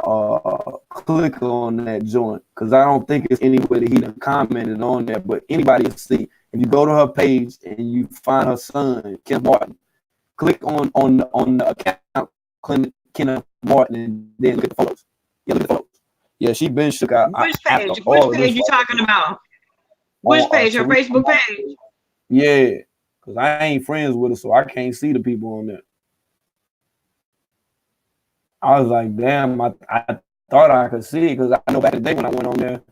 click on that joint because I don't think it's anywhere that he done commented on there, but anybody can see. If you go to her page and you find her son, Ken Martin, click on the account, Kenneth Martin, and then look at the photos. Yeah, look at the photos. Yeah, she been shook out Which after page? Which all of page this you talking about? on Which page? Her Teresa. Facebook page? Yeah, because I ain't friends with her, so I can't see the people on there. I was like, damn, I thought I could see it because I know back in the day when I went on there,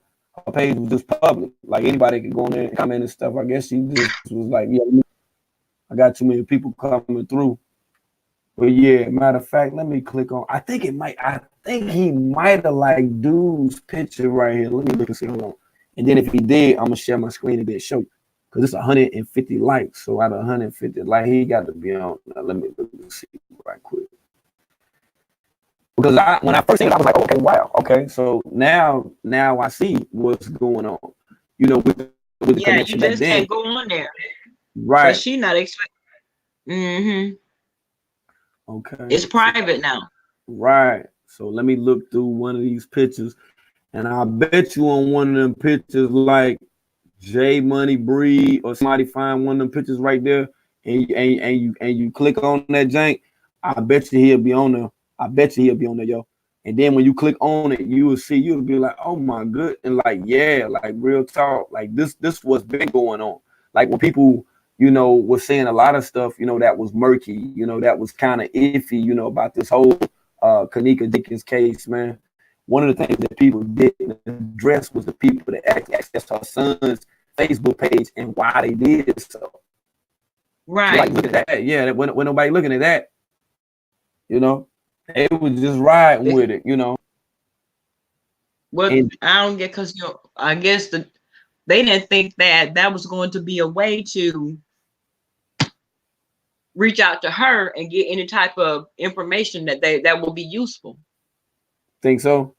her page was just public. Like anybody could go on there and comment and stuff. I guess she just was like, yeah, I got too many people coming through. But yeah, matter of fact, let me click on. I think he might have like dude's picture right here. Let me look and see. Hold on. And then if he did, I'm gonna share my screen and then show you. Because it's 150 likes. So out of 150, like he got to be on. Now, let me look and see right quick. Because when I first seen it, I was like, okay, wow, okay. So now I see what's going on. You know, with the Yeah, you connection back just then. can't go on there because Right. she not expecting. Mm-hmm. Okay. It's private now. Right. So let me look through one of these pictures. And I bet you on one of them pictures like J Money Breed or somebody find one of them pictures right there and you click on that jank, I bet you he'll be on there. I bet you he'll be on there, yo. And then when you click on it, you'll be like, oh my good. And like, yeah, like real talk. Like this what's been going on. Like when people, was saying a lot of stuff, that was murky, that was kind of iffy, about this whole Kanika Jenkins case, man. One of the things that people didn't address was the people that accessed her son's Facebook page and why they did so. Right. So like, look at that. Yeah, when nobody looking at that, they was just riding with it. What And I don't get because I guess they didn't think that that was going to be a way to reach out to her and get any type of information that will be useful. think so.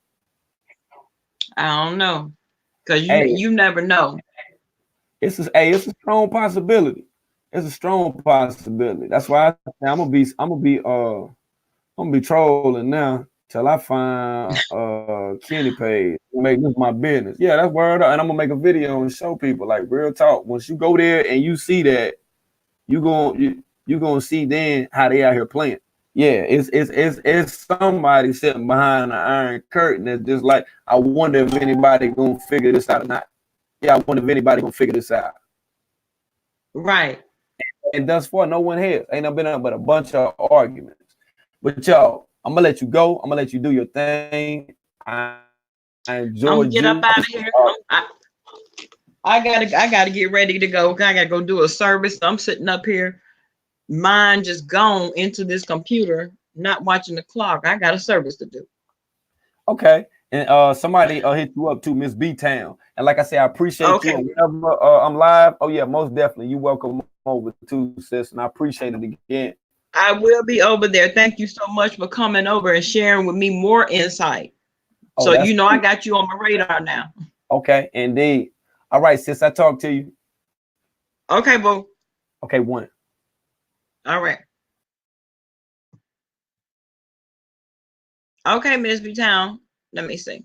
I don't know because Hey, you never know. it's a strong possibility. It's a strong possibility. That's why I say I'm gonna be trolling now till I find Kenny page. Make this my business. Yeah, that's word up. And I'm gonna make a video and show people like real talk. Once you go there and you see that, you gonna see then how they out here playing. Yeah, it's somebody sitting behind the iron curtain that's just like, I wonder if anybody gonna figure this out or not. Yeah, I wonder if anybody gonna figure this out. Right. And thus far, no one has. Ain't no been up but a bunch of arguments. But y'all, I'm gonna let you go. I'm gonna let you do your thing. I I'm gonna enjoyed get up you. out of here. I gotta get ready to go. I gotta go do a service. I'm sitting up here, mind just gone into this computer, not watching the clock. I got a service to do. Okay. And somebody hit you up to Miss B Town. And like I said, I appreciate you. Okay. And whenever I'm live, oh yeah, most definitely. You welcome over too, sis. And I appreciate it again. I will be over there. Thank you so much for coming over and sharing with me more insight. Oh, So that's you know I got you on my radar now. okay, indeed. All right, sis. I talk to you. Okay, boo. Okay, one. All right. Okay, Miss B Town. Let me see.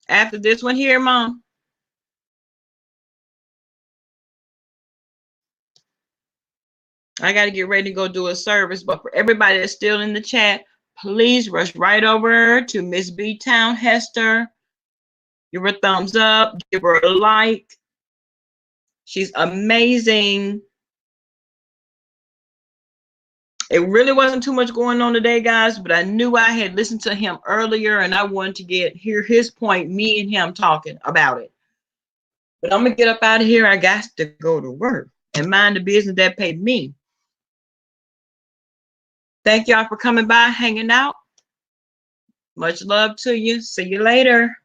After this one here, Mom. I got to get ready to go do a service. But for everybody that's still in the chat, please rush right over to Miss B Town Hester. Give her a thumbs up. Give her a like. She's amazing. It really wasn't too much going on today, guys, but I knew I had listened to him earlier and I wanted to hear his point, me and him talking about it. But I'm going to get up out of here. I got to go to work and mind the business that paid me. Thank y'all for coming by, hanging out. Much love to you. See you later.